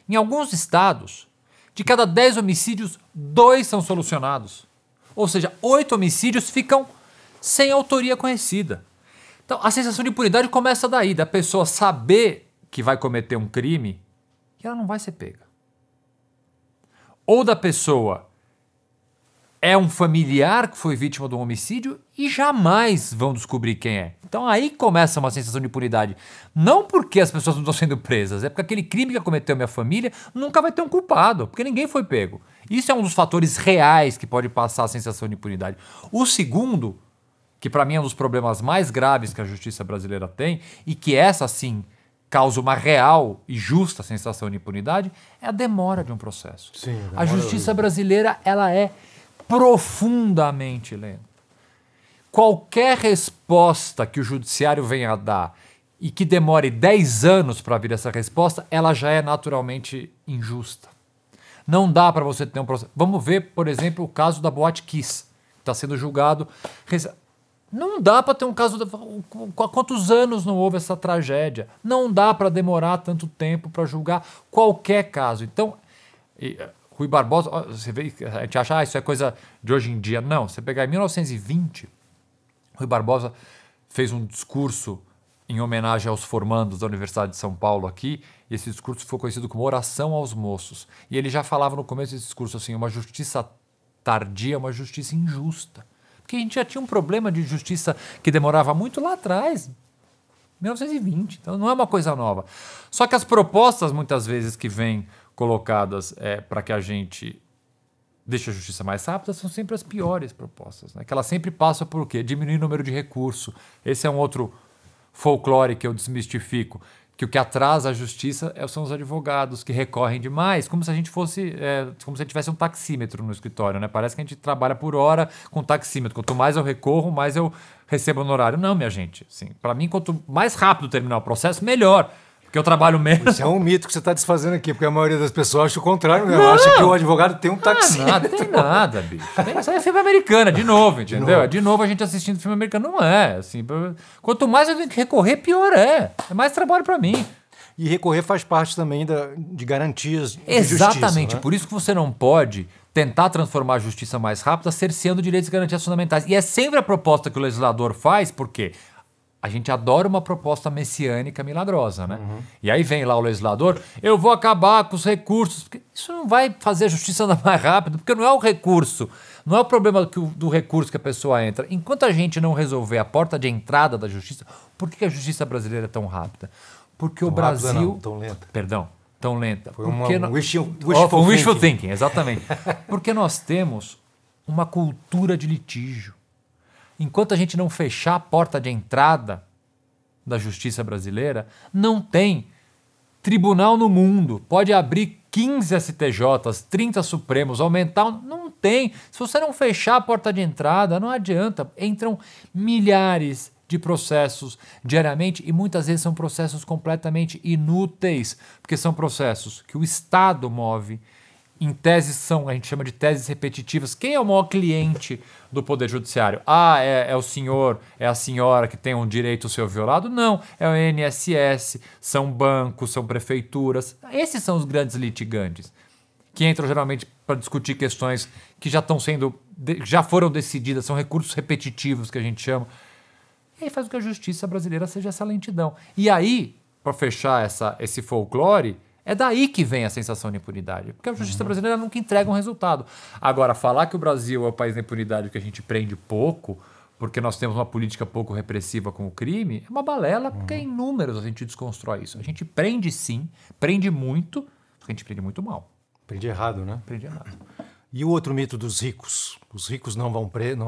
Em alguns estados, de cada 10 homicídios, 2 são solucionados. Ou seja, 8 homicídios ficam sem autoria conhecida. Então, a sensação de impunidade começa daí, da pessoa saber que vai cometer um crime e ela não vai ser pega. Ou da pessoa é um familiar que foi vítima de um homicídio e jamais vão descobrir quem é. Então aí começa uma sensação de impunidade. Não porque as pessoas não estão sendo presas, é porque aquele crime que cometeu minha família nunca vai ter um culpado, porque ninguém foi pego. Isso é um dos fatores reais que pode passar a sensação de impunidade. O segundo, que para mim é um dos problemas mais graves que a justiça brasileira tem, e que essa sim causa uma real e justa sensação de impunidade, é a demora de um processo. Sim, a justiça brasileira ela é profundamente lenta. Qualquer resposta que o judiciário venha a dar e que demore 10 anos para vir essa resposta, ela já é naturalmente injusta. Não dá para você ter um processo. Vamos ver, por exemplo, o caso da Boate Kiss, que está sendo julgado. Não dá para ter um caso... Há quantos anos não houve essa tragédia? Não dá para demorar tanto tempo para julgar qualquer caso. Então, Rui Barbosa, você vê, a gente acha, isso é coisa de hoje em dia. Não, você pegar em 1920, Rui Barbosa fez um discurso em homenagem aos formandos da Universidade de São Paulo aqui, e esse discurso foi conhecido como Oração aos Moços. E ele já falava no começo desse discurso assim, uma justiça tardia é uma justiça injusta. Porque a gente já tinha um problema de justiça que demorava muito lá atrás, 1920, então não é uma coisa nova. Só que as propostas, muitas vezes, que vêm colocadas para que a gente deixe a justiça mais rápida, são sempre as piores propostas, né? Que ela sempre passa por o quê? Diminuir o número de recurso. Esse é um outro folclore que eu desmistifico, que o que atrasa a justiça são os advogados que recorrem demais, como se a gente fosse, como se a gente tivesse um taxímetro no escritório, né? Parece que a gente trabalha por hora com taxímetro. Quanto mais eu recorro, mais eu recebo honorário. Não, minha gente. Assim, para mim, quanto mais rápido terminar o processo, melhor. Porque eu trabalho menos. Isso é um mito que você está desfazendo aqui, porque a maioria das pessoas acha o contrário. Não. Acha que o advogado tem um taxímetro. Nada, tem nada, bicho. Isso aí é filme americano, de novo, entendeu? De novo a gente assistindo filme americano. Não é. Assim, quanto mais eu tenho que recorrer, pior é. É mais trabalho para mim. E recorrer faz parte também de garantias de Exatamente. justiça, né? Por isso que você não pode tentar transformar a justiça mais rápida cerceando direitos e garantias fundamentais. E é sempre a proposta que o legislador faz, porque a gente adora uma proposta messiânica milagrosa, né? E aí vem lá o legislador, eu vou acabar com os recursos. Porque isso não vai fazer a justiça andar mais rápido, porque não é o recurso, não é o problema do recurso que a pessoa entra. Enquanto a gente não resolver a porta de entrada da justiça, por que a justiça brasileira é tão rápida? Porque o Brasil... Não, tão lenta. Perdão, tão lenta. Foi wishful thinking, exatamente. Porque nós temos uma cultura de litígio. Enquanto a gente não fechar a porta de entrada da justiça brasileira, não tem tribunal no mundo. Pode abrir 15 STJs, 30 Supremos, aumentar... Não tem. Se você não fechar a porta de entrada, não adianta. Entram milhares de processos diariamente e muitas vezes são processos completamente inúteis, porque são processos que o Estado move, em teses a gente chama de teses repetitivas. Quem é o maior cliente do Poder Judiciário? É o senhor, é a senhora que tem um direito seu violado? Não, é o INSS, são bancos, são prefeituras. Esses são os grandes litigantes, que entram geralmente para discutir questões que já foram decididas, são recursos repetitivos que a gente chama. E aí faz com que a justiça brasileira seja essa lentidão. E aí, para fechar esse folclore, é daí que vem a sensação de impunidade. Porque a justiça brasileira nunca entrega um resultado. Agora, falar que o Brasil é o país da impunidade, que a gente prende pouco, porque nós temos uma política pouco repressiva com o crime, é uma balela, porque em números a gente desconstrói isso. A gente prende sim, prende muito, só que a gente prende muito mal. Prende errado, né? Prende errado. E o outro mito dos ricos? Os ricos não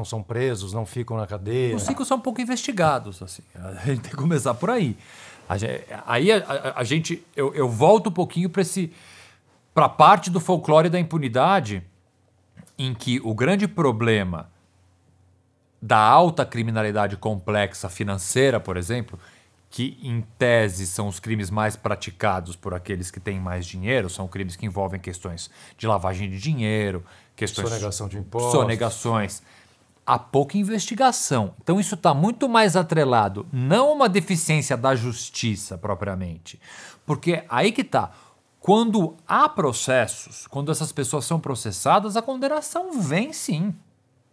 são presos, não ficam na cadeia. Os ricos são pouco investigados, assim. A gente tem que começar por aí. Eu volto um pouquinho para a parte do folclore da impunidade, em que o grande problema da alta criminalidade complexa financeira, por exemplo, que em tese são os crimes mais praticados por aqueles que têm mais dinheiro, são crimes que envolvem questões de lavagem de dinheiro, questões sonegação de impostos, sonegações. Há pouca investigação. Então isso está muito mais atrelado, não a uma deficiência da justiça propriamente, porque aí que está. Quando há processos, quando essas pessoas são processadas, a condenação vem sim.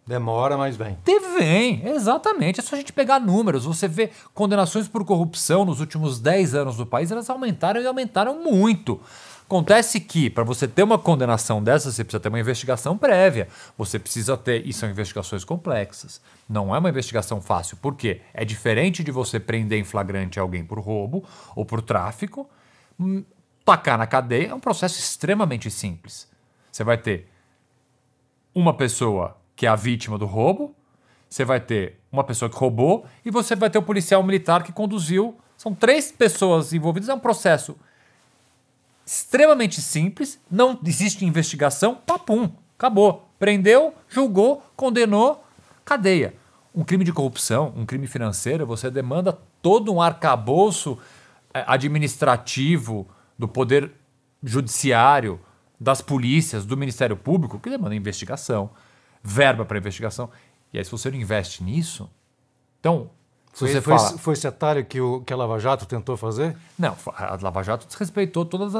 Demora, mas vem. Vem, exatamente. É só a gente pegar números. Você vê condenações por corrupção nos últimos 10 anos do país, elas aumentaram e aumentaram muito. Acontece que, para você ter uma condenação dessa, você precisa ter uma investigação prévia. Você precisa ter, e são investigações complexas. Não é uma investigação fácil. Por quê? É diferente de você prender em flagrante alguém por roubo ou por tráfico. Tacar na cadeia é um processo extremamente simples. Você vai ter uma pessoa que é a vítima do roubo, você vai ter uma pessoa que roubou e você vai ter o policial militar que conduziu. São 3 pessoas envolvidas, é um processo extremamente simples, não existe investigação, papum, acabou. Prendeu, julgou, condenou, cadeia. Um crime de corrupção, um crime financeiro, você demanda todo um arcabouço administrativo do poder judiciário, das polícias, do Ministério Público, que demanda investigação, verba para investigação. E aí, se você não investe nisso, Então, se você Foi, fala... foi esse atalho que a Lava Jato tentou fazer? Não, a Lava Jato desrespeitou todas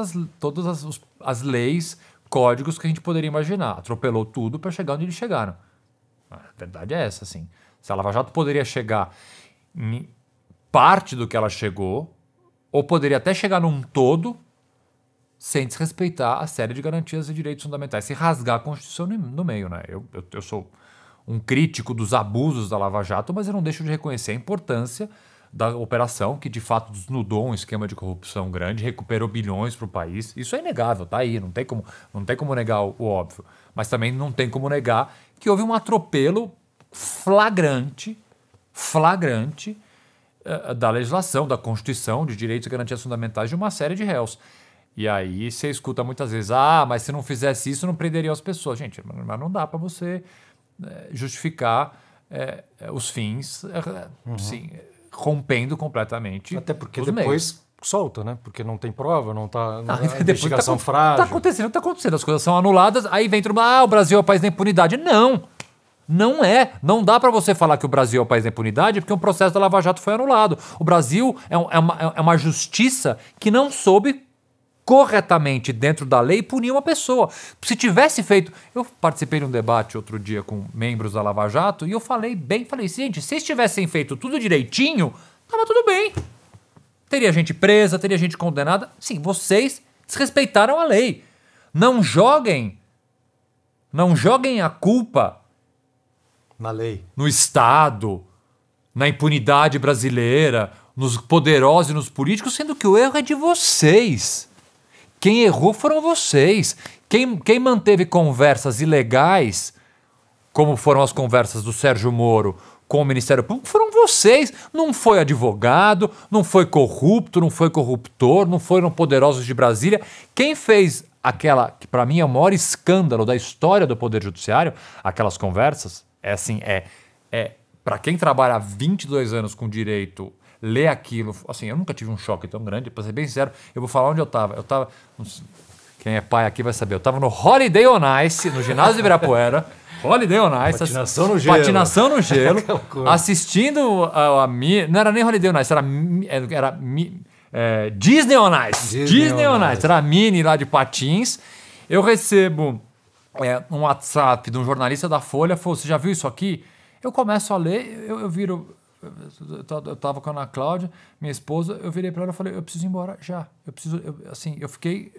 as leis, códigos que a gente poderia imaginar. Atropelou tudo para chegar onde eles chegaram. A verdade é essa, assim. Se a Lava Jato poderia chegar em parte do que ela chegou, ou poderia até chegar num todo, sem desrespeitar a série de garantias e direitos fundamentais, se rasgar a Constituição no meio, né? Eu sou um crítico dos abusos da Lava Jato, mas eu não deixo de reconhecer a importância da operação, que de fato desnudou um esquema de corrupção grande, recuperou bilhões para o país. Isso é inegável, tá aí, não tem como negar o óbvio. Mas também não tem como negar que houve um atropelo flagrante da legislação, da Constituição, de direitos e garantias fundamentais de uma série de réus. E aí você escuta muitas vezes, mas se não fizesse isso, não prenderia as pessoas. Gente, mas não dá para você justificar os fins sim, rompendo completamente. Até porque os depois meios. Solta, né? Porque não tem prova, não está Depois investigação frágil. Tá acontecendo, as coisas são anuladas, aí vem todo mundo, o Brasil é o país da impunidade. Não é. Não dá para você falar que o Brasil é o país da impunidade porque o processo da Lava Jato foi anulado. O Brasil é uma justiça que não soube corretamente, dentro da lei, punir uma pessoa. Se tivesse feito... Eu participei de um debate outro dia com membros da Lava Jato e eu falei, gente, se eles tivessem feito tudo direitinho, tava tudo bem. Teria gente presa, teria gente condenada. Sim, vocês desrespeitaram a lei. Não joguem a culpa na lei, no Estado, na impunidade brasileira, nos poderosos e nos políticos, sendo que o erro é de vocês. Quem errou foram vocês. Quem manteve conversas ilegais, como foram as conversas do Sérgio Moro com o Ministério Público, foram vocês. Não foi advogado, não foi corrupto, não foi corruptor, não foram poderosos de Brasília. Quem fez aquela, que para mim é o maior escândalo da história do Poder Judiciário, aquelas conversas, para quem trabalha há 22 anos com direito, ler aquilo, assim, eu nunca tive um choque tão grande, para ser bem sincero, eu vou falar onde eu estava. Quem é pai aqui vai saber, eu estava no Holiday on Ice, no ginásio de Ibirapuera, Holiday on Ice, patinação no gelo, assistindo não era nem Holiday on Ice, era Disney on Ice, Disney on Ice, era a Mini lá de patins. Eu recebo um WhatsApp de um jornalista da Folha, falou, você já viu isso aqui? Eu começo a ler, eu viro... Eu estava com a Ana Cláudia, minha esposa, eu virei para ela e falei, eu preciso ir embora já. Eu fiquei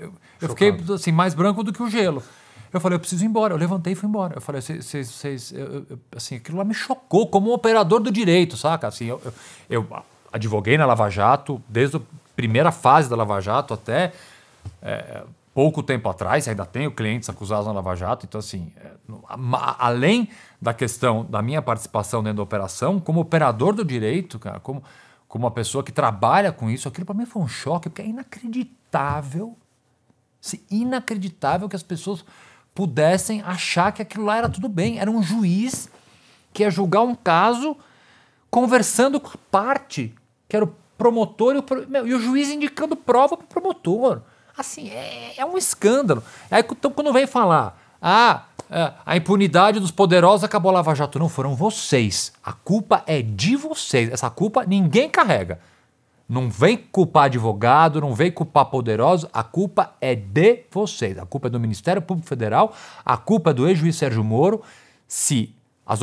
assim, mais branco do que o gelo. Eu falei, eu preciso ir embora. Eu levantei e fui embora. Eu falei, assim, aquilo lá me chocou como um operador do direito, saca? Assim, eu advoguei na Lava Jato, desde a primeira fase da Lava Jato até pouco tempo atrás, ainda tenho clientes acusados na Lava Jato. Então, assim, além da questão da minha participação dentro da operação, como operador do direito, cara, como uma pessoa que trabalha com isso, aquilo para mim foi um choque, porque é inacreditável, inacreditável que as pessoas pudessem achar que aquilo lá era tudo bem. Era um juiz que ia julgar um caso conversando com a parte, que era o promotor e o juiz indicando prova para o promotor. Assim, é um escândalo. Aí, então, quando vem falar, a impunidade dos poderosos acabou a Lava Jato. Não, foram vocês. A culpa é de vocês. Essa culpa ninguém carrega. Não vem culpar advogado, não vem culpar poderoso. A culpa é de vocês. A culpa é do Ministério Público Federal. A culpa é do ex-juiz Sérgio Moro. Se as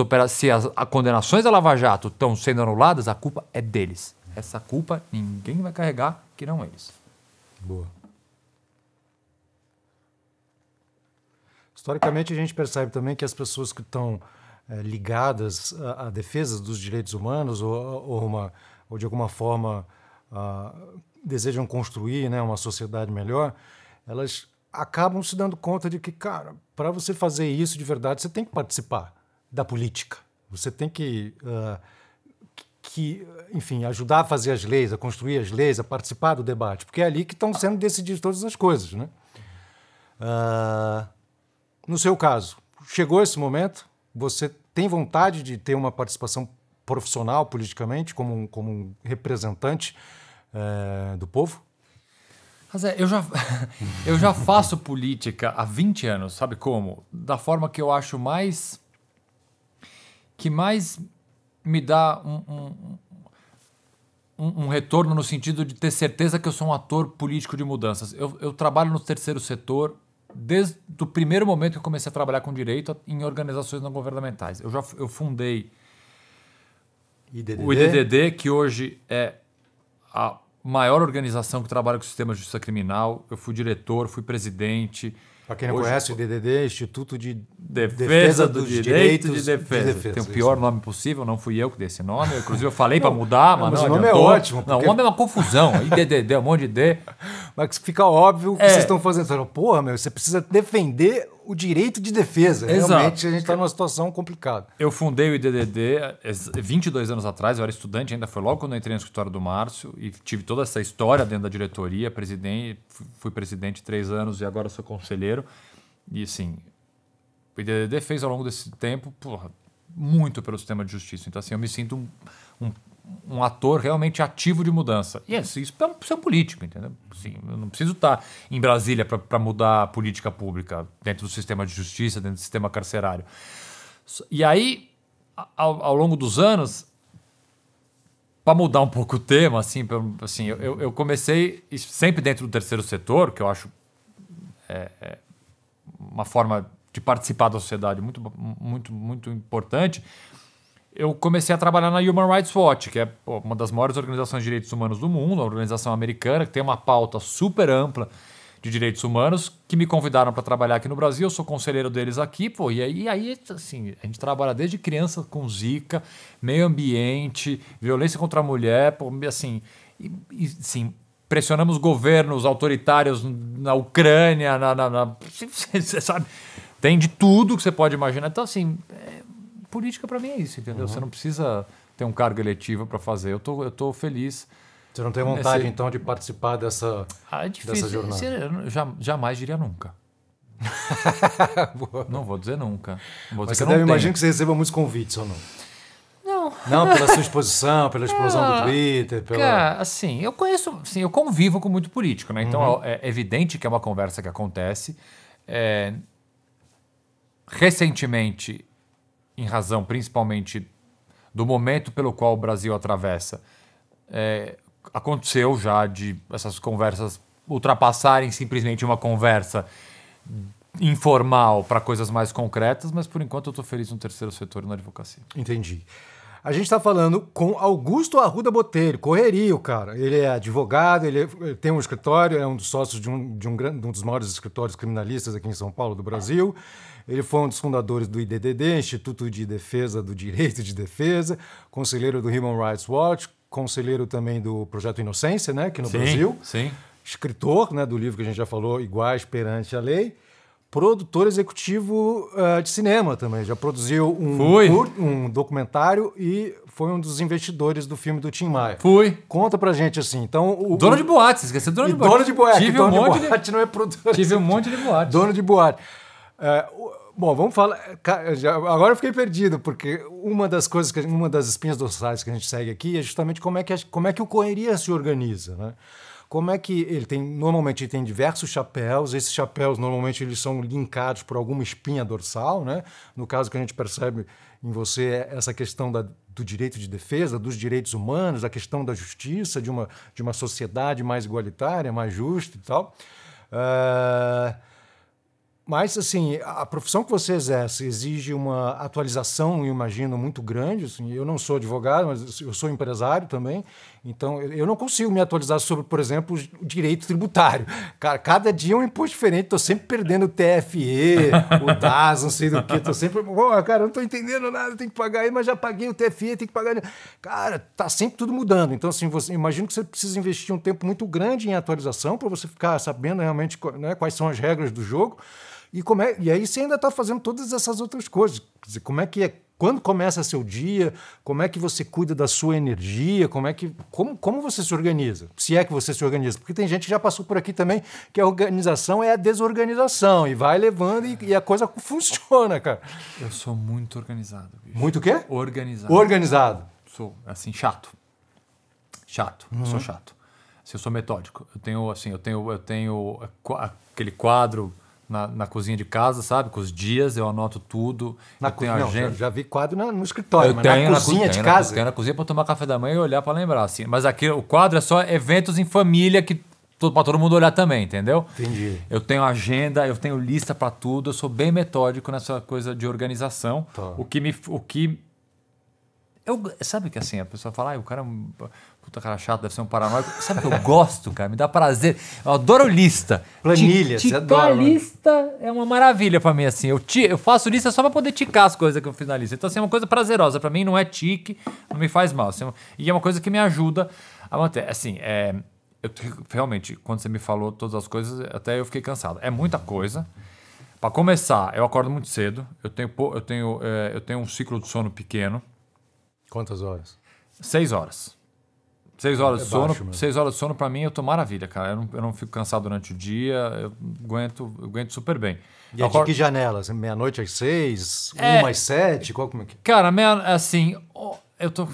condenações da Lava Jato estão sendo anuladas, a culpa é deles. Essa culpa ninguém vai carregar, que não eles. Boa. Historicamente, a gente percebe também que as pessoas que estão ligadas à defesa dos direitos humanos ou de alguma forma desejam construir, né, uma sociedade melhor, elas acabam se dando conta de que, cara, para você fazer isso de verdade, você tem que participar da política. Você tem que enfim, ajudar a fazer as leis, a construir as leis, a participar do debate, porque é ali que estão sendo decididas todas as coisas, né? No seu caso, chegou esse momento? Você tem vontade de ter uma participação profissional politicamente, como um representante do povo? Mas eu já faço política há 20 anos, sabe como? Da forma que eu acho que mais me dá um retorno no sentido de ter certeza que eu sou um ator político de mudanças. Eu trabalho no terceiro setor desde o primeiro momento que eu comecei a trabalhar com direito em organizações não governamentais. Eu fundei o IDDD, que hoje é a maior organização que trabalha com o sistema de justiça criminal. Eu fui diretor, fui presidente. Para quem não conhece, o IDDD, Instituto de Defesa do Direito de Defesa. Tem o pior nome possível, não fui eu que dei esse nome. Inclusive eu falei para mudar, mas não o nome adiantou. é ótimo. Não, o nome é uma confusão. IDDD, um monte de D. Mas fica óbvio que vocês estão fazendo. Porra, você precisa defender o direito de defesa. Exato. Realmente a gente está numa situação complicada. Eu fundei o IDDD 22 anos atrás, eu era estudante ainda, foi logo quando eu entrei no escritório do Márcio e tive toda essa história dentro da diretoria, fui presidente 3 anos e agora sou conselheiro. E assim, o IDDD fez ao longo desse tempo muito pelo sistema de justiça. Então assim, eu me sinto um ator realmente ativo de mudança. E isso é um ser político, entendeu? Assim, eu não preciso estar em Brasília para mudar a política pública dentro do sistema de justiça, dentro do sistema carcerário. E aí, ao longo dos anos, para mudar um pouco o tema, eu comecei sempre dentro do terceiro setor, que eu acho uma forma de participar da sociedade muito, muito, muito importante. Eu comecei a trabalhar na Human Rights Watch, que é uma das maiores organizações de direitos humanos do mundo, uma organização americana que tem uma pauta super ampla de direitos humanos, que me convidaram para trabalhar aqui no Brasil. Eu sou conselheiro deles aqui, e aí assim, a gente trabalha desde criança com Zika, meio ambiente, violência contra a mulher, assim, pressionamos governos autoritários na Ucrânia, você sabe, tem de tudo que você pode imaginar. Então, assim, política para mim é isso, entendeu? Você não precisa ter um cargo eletivo para fazer. Eu tô feliz. Você não tem vontade, então, de participar dessa jornada? Eu jamais diria nunca. Não vou dizer nunca. Mas você imagina que você receba muitos convites, ou não? Não. Não, pela sua exposição, pela explosão do Twitter. Cara, assim, eu conheço, assim, eu convivo com muito político, né? Então é evidente que é uma conversa que acontece. Recentemente, em razão principalmente do momento pelo qual o Brasil atravessa, aconteceu já de essas conversas ultrapassarem simplesmente uma conversa informal para coisas mais concretas, mas por enquanto eu estou feliz no terceiro setor e na advocacia. Entendi. A gente está falando com Augusto Arruda Botelho, correrio, cara. Ele é advogado, ele tem um escritório, é um dos sócios de um dos maiores escritórios criminalistas aqui em São Paulo, do Brasil. Ele foi um dos fundadores do IDDD, Instituto de Defesa do Direito de Defesa, conselheiro do Human Rights Watch, conselheiro também do Projeto Inocência, né, aqui no Brasil. Sim. Escritor, né, do livro que a gente já falou, Iguais Perante a Lei. Produtor executivo de cinema também. Já produziu um documentário e foi um dos investidores do filme do Tim Maia. Conta pra gente assim. Então, dono de boate, esqueceu dono de boate. Dono de boate. Tive dono um monte de boate não é produtor. Tive um monte de boate. Dono de boate. Bom, vamos falar. Agora eu fiquei perdido, porque uma das espinhas dorsais que a gente segue aqui é justamente como é que o Correria se organiza, né? Como é que normalmente ele tem diversos chapéus, esses chapéus normalmente eles são linkados por alguma espinha dorsal, né? No caso que a gente percebe em você é essa questão do direito de defesa, dos direitos humanos, a questão da justiça, de uma sociedade mais igualitária, mais justa e tal. Mas, assim, a profissão que você exerce exige uma atualização, eu imagino, muito grande. Assim, eu não sou advogado, mas eu sou empresário também. Então, eu não consigo me atualizar sobre, por exemplo, o direito tributário. Cara, cada dia é um imposto diferente. Estou sempre perdendo o TFE, o DAS, não sei do que. Estou sempre... cara, eu não estou entendendo nada, tenho que pagar aí, mas já paguei o TFE, tenho que pagar... Cara, está sempre tudo mudando. Então, assim, imagino que você precisa investir um tempo muito grande em atualização para você ficar sabendo realmente, né, quais são as regras do jogo. E aí você ainda está fazendo todas essas outras coisas. Quer dizer, como é que quando começa seu dia, como é que você cuida da sua energia, como você se organiza? Se é que você se organiza. Porque tem gente que já passou por aqui também que a organização é a desorganização e vai levando e a coisa funciona, cara. Eu sou muito organizado, bicho. Muito o quê? Organizado. Organizado. Sou, assim, chato. Eu sou chato. Assim, eu sou metódico. Eu tenho aquele quadro na cozinha de casa, sabe? Com os dias, eu anoto tudo. Na eu tenho cozinha, agenda. já vi quadro no escritório, Eu mas tenho na cozinha de casa. Tenho na cozinha para tomar café da manhã e olhar para lembrar, assim. Mas aqui o quadro é só eventos em família para todo mundo olhar também, entendeu? Entendi. Eu tenho agenda, eu tenho lista para tudo, eu sou bem metódico nessa coisa de organização. Tá. Sabe que assim, a pessoa fala, o cara é um puta cara chato, deve ser um paranoico. Sabe que eu gosto, cara? Me dá prazer. Eu adoro lista. Planilha, você adora. Lista é uma maravilha pra mim, assim. Eu faço lista só pra poder ticar as coisas que eu fiz na lista. Então, assim, é uma coisa prazerosa. Pra mim não é tique, não me faz mal. Assim, e é uma coisa que me ajuda a manter. Assim, realmente, quando você me falou todas as coisas, até eu fiquei cansado. É muita coisa. Pra começar, eu acordo muito cedo. Eu tenho um ciclo de sono pequeno. Quantas horas? 6 horas. 6 horas de sono. baixo mesmo. 6 horas de sono pra mim eu tô maravilha, cara. Eu não fico cansado durante o dia, eu aguento super bem. E é de que janelas? Meia-noite às 6? 1 às 7? Como é que... Cara, assim, eu tô...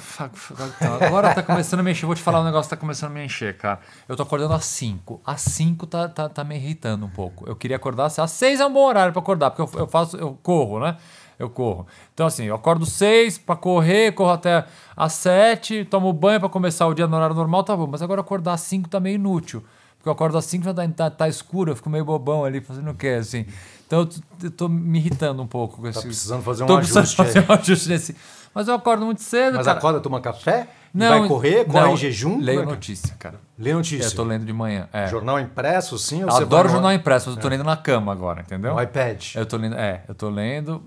Agora tá começando a me encher. Vou te falar um negócio que tá começando a me encher, cara. Eu tô acordando às 5. Às 5 tá me irritando um pouco. Eu queria acordar às 6 é um bom horário pra acordar, porque eu corro, né? Eu corro. Então, assim, eu acordo 6 para correr, corro até às 7, tomo banho para começar o dia no horário normal, tá bom. Mas agora acordar às 5 tá meio inútil. Porque eu acordo às 5 já tá escuro, eu fico meio bobão ali, fazendo o quê, assim. Então, eu tô me irritando um pouco com esse... Tá precisando fazer um ajuste. Fazer um ajuste nesse... Mas eu acordo muito cedo, Mas cara. acorda, toma café? Não, vai correr? Corre não, em jejum? Leio notícia, cara. Lê notícia? Eu tô lendo de manhã. Jornal impresso, sim? Ou Eu você adoro vai jornal impresso, mas eu tô lendo na cama agora, entendeu? no iPad? Eu tô lendo.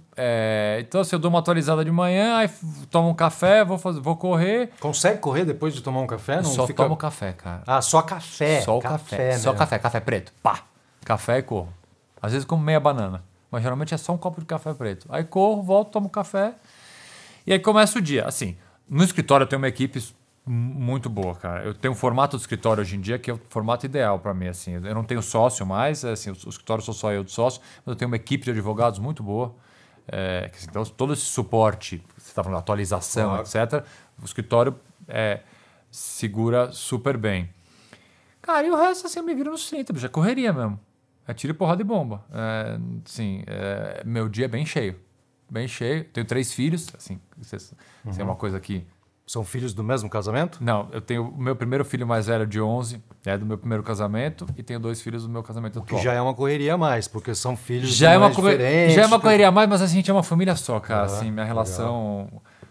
Então, assim, eu dou uma atualizada de manhã, aí tomo um café, vou correr. Consegue correr depois de tomar um café? Não Só fica... tomo café, cara. Ah, só café. Só o café. Só café preto. Pá! Café e corro. Às vezes como meia banana. Mas geralmente é só um copo de café preto. Aí corro, volto, tomo café. E aí começa o dia. Assim, no escritório eu tenho uma equipe muito boa, cara. Eu tenho um formato de escritório hoje em dia que é o formato ideal para mim, assim. Eu não tenho sócio mais, assim, o escritório sou só eu de sócio, mas eu tenho uma equipe de advogados muito boa. Então, todo esse suporte, você está falando atualização, claro, etc., o escritório segura super bem. Cara, e o resto, assim, eu me viro no centro, já correria mesmo. É tiro, porrada e bomba. Meu dia é bem cheio. Bem cheio. Tenho 3 filhos, assim, isso é uma coisa que... São filhos do mesmo casamento? Não, eu tenho o meu primeiro filho mais velho de 11, é do meu primeiro casamento, e tenho 2 filhos do meu casamento atual. Que já é uma correria a mais, porque são filhos já é diferentes. Já é uma correria a mais, mas a gente é uma família só, cara. Assim, minha relação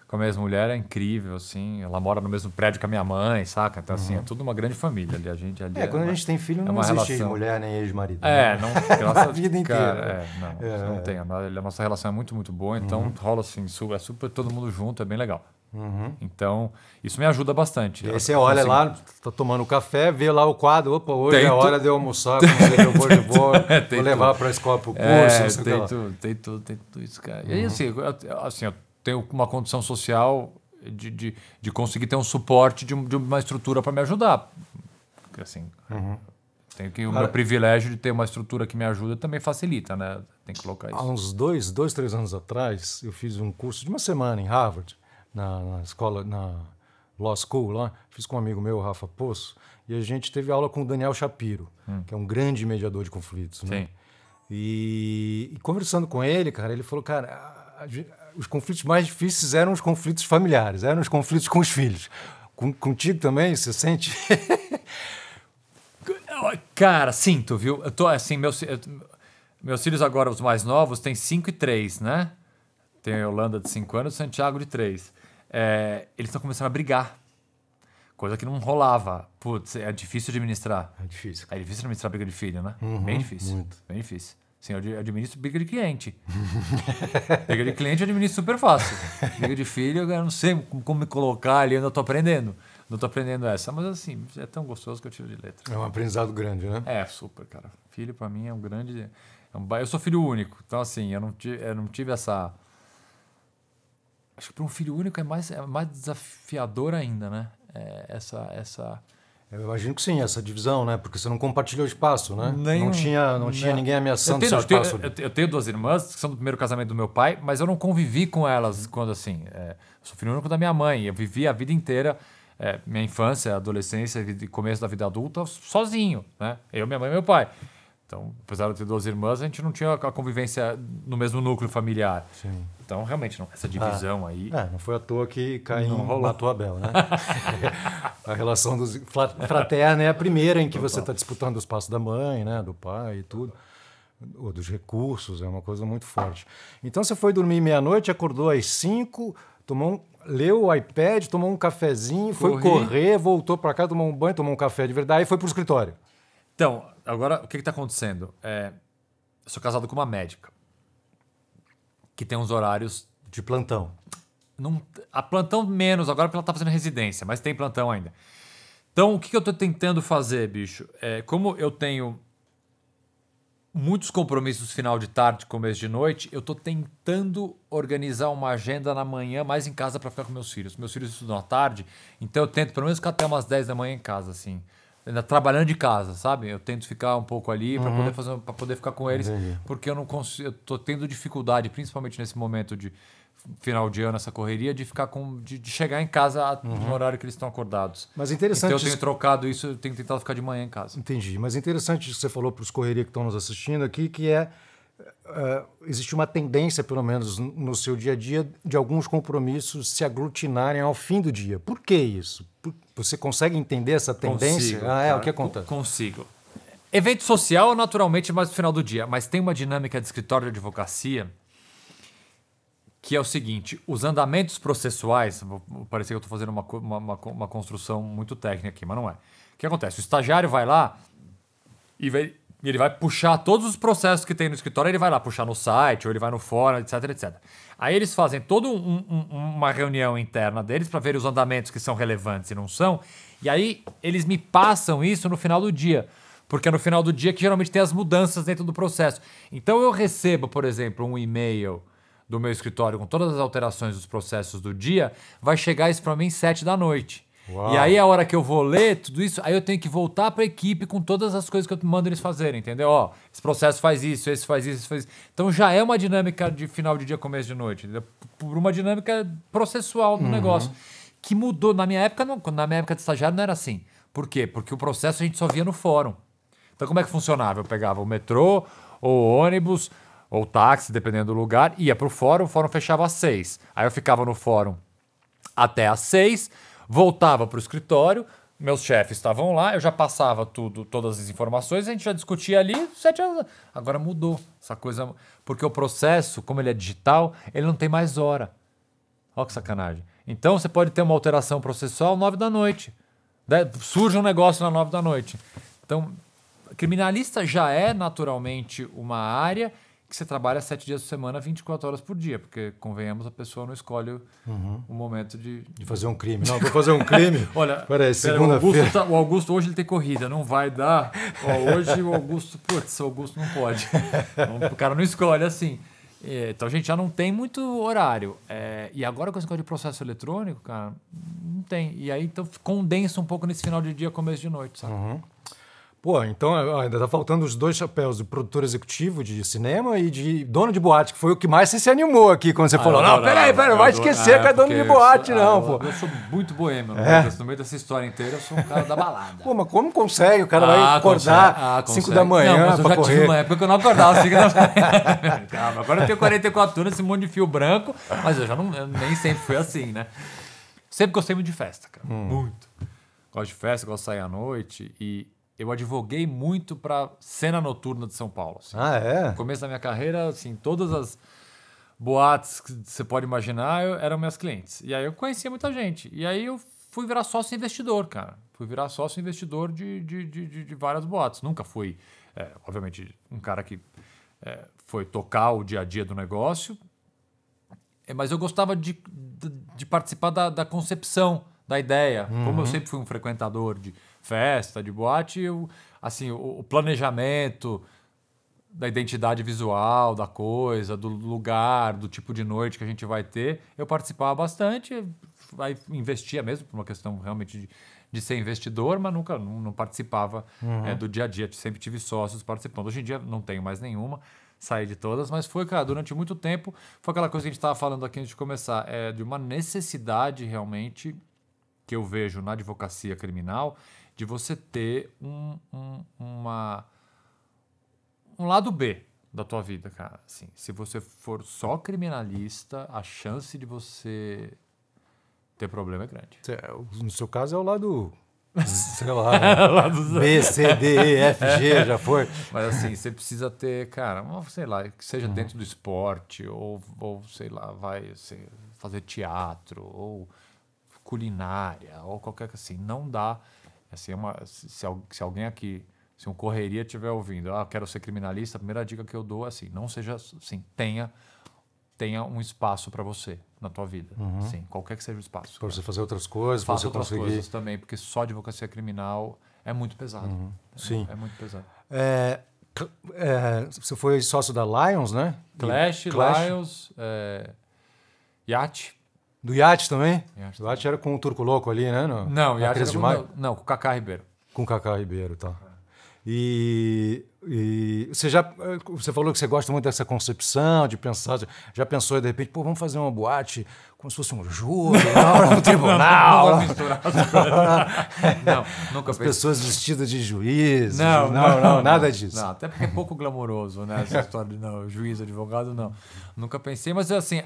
com a minha ex-mulher é incrível, assim. Ela mora no mesmo prédio que a minha mãe, saca? Então, assim, é tudo uma grande família ali. A gente ali quando a gente tem filho, não existe mulher nem ex-marido. Não, graças a vida inteira. Não tem. A nossa relação é muito, muito boa, então rola assim, é super todo mundo junto, é bem legal. Então, isso me ajuda bastante. E aí você olha lá, tá tomando café, vê lá o quadro, opa, hoje é a hora de eu almoçar, vou levar para a escola pro curso. Tem tudo isso, cara. E aí, assim, eu tenho uma condição social de conseguir ter um suporte de uma estrutura para me ajudar. Assim, tenho que o meu privilégio de ter uma estrutura que me ajuda também facilita, né? Tem que colocar isso. Há uns 3 anos atrás, eu fiz um curso de uma semana em Harvard, na escola, na Law School lá, fiz com um amigo meu, Rafa Poço, e a gente teve aula com o Daniel Shapiro, que é um grande mediador de conflitos. Né? Sim. E conversando com ele, cara, ele falou, cara, os conflitos mais difíceis eram os conflitos familiares, eram os conflitos com os filhos. Contigo também, você sente? Cara, sinto, viu? Eu tô assim, meus filhos agora, os mais novos, têm 5 e 3, né? Tem a Yolanda de 5 anos e o Santiago de 3. Eles estão começando a brigar. Coisa que não rolava. Putz, é difícil administrar. É difícil. É difícil administrar briga de filho, né? Bem difícil. Muito. Bem difícil. Sim, eu administro briga de cliente. Briga de cliente eu administro super fácil. Briga de filho, eu não sei como me colocar ali, eu ainda tô aprendendo. Não tô aprendendo essa, mas assim, é tão gostoso que eu tiro de letra. É um aprendizado grande, né? Super, cara. Filho, pra mim, é um grande... eu sou filho único, então assim, eu não tive essa... Acho que para um filho único é mais desafiador ainda, né? Eu imagino que sim, essa divisão, né? Porque você não compartilhou espaço, né? Não tinha ninguém ameaçando seu espaço. Eu tenho 2 irmãs que são do primeiro casamento do meu pai, mas eu não convivi com elas quando assim... eu sou filho único da minha mãe, eu vivi a vida inteira, minha infância, adolescência e começo da vida adulta sozinho, né? Eu, minha mãe e meu pai. Então, apesar de eu ter 2 irmãs, a gente não tinha a convivência no mesmo núcleo familiar. Sim. Então, realmente, não, essa divisão aí... Não foi à toa que Caim Não rolou. matou Abel, né? A relação fraterna é a primeira em que você está disputando o espaço da mãe, né? Do pai e tudo. Ou dos recursos, é uma coisa muito forte. Então você foi dormir meia-noite, acordou às 5, leu o iPad, tomou um cafezinho, foi correr, voltou para casa, tomou um banho, tomou um café de verdade e foi para o escritório. Então, agora, o que está acontecendo? Eu sou casado com uma médica que tem uns horários... De plantão. A plantão menos agora porque ela está fazendo residência, mas tem plantão ainda. Então, o que eu estou tentando fazer, bicho? Como eu tenho muitos compromissos final de tarde, começo de noite, eu estou tentando organizar uma agenda na manhã mais em casa para ficar com meus filhos. Meus filhos estudam à tarde, então eu tento pelo menos ficar até umas 10 da manhã em casa, assim. Ainda trabalhando de casa, sabe? Eu tento ficar um pouco ali para poder ficar com eles, porque eu não consigo, eu tô tendo dificuldade, principalmente nesse momento de final de ano, essa correria, de ficar de chegar em casa no horário que eles estão acordados. Mas interessante. Então eu tenho trocado isso, eu tenho tentado ficar de manhã em casa. Entendi. Mas interessante isso que você falou para os correria que estão nos assistindo aqui, que existe uma tendência, pelo menos no seu dia a dia, de alguns compromissos se aglutinarem ao fim do dia. Por que isso? Você consegue entender essa tendência? Consigo, O que acontece? Consigo. Evento social, naturalmente, mais no final do dia. Mas tem uma dinâmica de escritório de advocacia que é o seguinte: os andamentos processuais... Parece que eu estou fazendo uma construção muito técnica aqui, mas não é. O que acontece? O estagiário vai lá e ele vai puxar todos os processos que tem no escritório, ele vai lá puxar no site, ou ele vai no fórum, etc, etc. Aí eles fazem toda uma reunião interna deles para ver os andamentos que são relevantes e não são, e aí eles me passam isso no final do dia, porque é no final do dia que geralmente tem as mudanças dentro do processo. Então eu recebo, por exemplo, um e-mail do meu escritório com todas as alterações dos processos do dia, vai chegar isso para mim 7 da noite. Uau. E aí a hora que eu vou ler tudo isso, aí eu tenho que voltar para a equipe com todas as coisas que eu mando eles fazerem, entendeu? Ó, esse processo faz isso, esse faz isso, esse faz isso. Então já é uma dinâmica de final de dia, começo de noite, entendeu? Por uma dinâmica processual do negócio, que mudou. Na minha época, na minha época de estagiário não era assim. Por quê? Porque o processo a gente só via no fórum. Então como é que funcionava? Eu pegava o metrô, ou o ônibus, ou táxi, dependendo do lugar, ia para o fórum fechava às 6. Aí eu ficava no fórum até às 6, voltava para o escritório, meus chefes estavam lá, eu já passava todas as informações, a gente já discutia ali, 7 horas. Agora mudou essa coisa, porque o processo, como ele é digital, ele não tem mais hora. Olha que sacanagem. Então você pode ter uma alteração processual 9 da noite. Surge um negócio na 9 da noite. Então, criminalista já é naturalmente uma área que você trabalha 7 dias por semana, 24 horas por dia, porque, convenhamos, a pessoa não escolhe o momento de fazer um crime. Não, vou fazer um crime. Olha, peraí, segunda-feira. O Augusto hoje ele tem corrida, não vai dar. Hoje o Augusto não pode. O cara não escolhe assim. Então a gente já não tem muito horário. E agora com esse negócio de processo eletrônico, cara, não tem. E aí então condensa um pouco nesse final de dia, começo de noite, sabe? Pô, então ainda tá faltando os 2 chapéus de produtor executivo de cinema e de dono de boate, que foi o que mais você se animou aqui quando você falou. Não, peraí, não vai esquecer que é dono de boate, pô. Eu sou muito boêmio, no meio dessa história inteira eu sou um cara da balada. Pô, mas como consegue? O cara vai acordar 5 da manhã não, mas eu pra já correr. Tive uma época que eu não acordava 5 da manhã. Calma, agora eu tenho 44 anos, esse monte de fio branco, mas eu nem sempre fui assim, né? Sempre gostei muito de festa, cara. Muito. Gosto de festa, gosto de sair à noite e eu advoguei muito para cena noturna de São Paulo. Assim. No começo da minha carreira, assim, todas as boates que você pode imaginar eram meus clientes. E aí eu conhecia muita gente. E aí eu fui virar sócio investidor, cara. Fui virar sócio investidor de várias boates. Nunca fui, obviamente, um cara que foi tocar o dia a dia do negócio. Mas eu gostava de participar da concepção, da ideia. Como eu sempre fui um frequentador de festa, de boate, assim, o planejamento da identidade visual, da coisa, do lugar, do tipo de noite que a gente vai ter, eu participava bastante, investia mesmo por uma questão realmente de ser investidor, mas nunca não participava do dia a dia. Sempre tive sócios participando. Hoje em dia não tenho mais nenhuma, saí de todas, mas foi, cara, durante muito tempo, foi aquela coisa que a gente estava falando aqui antes de começar, de uma necessidade realmente que eu vejo na advocacia criminal de você ter um lado B da tua vida, cara. Assim, se você for só criminalista, a chance de você ter problema é grande. No seu caso é o lado, sei lá, B, C, D, E, F, G, já foi. Mas assim, você precisa ter, cara, sei lá, que seja dentro do esporte, ou sei lá, fazer teatro, ou culinária, ou qualquer coisa assim. Não dá. Assim, se alguém aqui, se um correria estiver ouvindo, quero ser criminalista, a primeira dica que eu dou é assim, não seja assim, tenha um espaço para você na tua vida. Sim, qualquer que seja o espaço. Para você fazer outras coisas, para Faça você outras conseguir. coisas também, porque só advocacia criminal é muito pesado. Sim. É muito pesado. Você foi sócio da Lions, né? Clash. Lions, Yacht. Do Yacht também? Yacht O Yacht era com o Turco Louco ali, né? Não, Yacht era de Maio? com o Cacá Ribeiro. Com o Cacá Ribeiro, tá. E você falou que você gosta muito dessa concepção, de pensar, já pensou de repente, vamos fazer uma boate como se fosse um júri, um tribunal. Não vou misturar as coisas. Não, nunca As pensei. pessoas vestidas de juiz. Não, nada disso. Não, até porque é pouco glamouroso, né? Essa história de juiz, advogado, não. Nunca pensei, mas assim,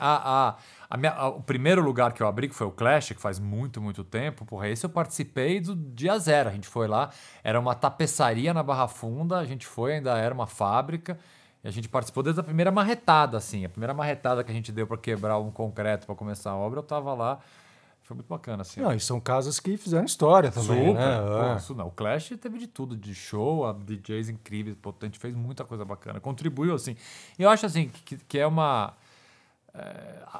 o primeiro lugar que eu abri, que foi o Clash, que faz muito, muito tempo, esse eu participei do dia zero. A gente foi lá, era uma tapeçaria na Barra Funda, a gente foi, ainda era uma fábrica, e a gente participou desde a primeira marretada, assim. A primeira marretada que a gente deu para quebrar um concreto para começar a obra, eu tava lá. Foi muito bacana, assim. Não, e são casas que fizeram história também, Super. né? Isso não. O Clash teve de tudo, de show, DJs incríveis, potente, fez muita coisa bacana, contribuiu, assim. E eu acho, assim, que é uma...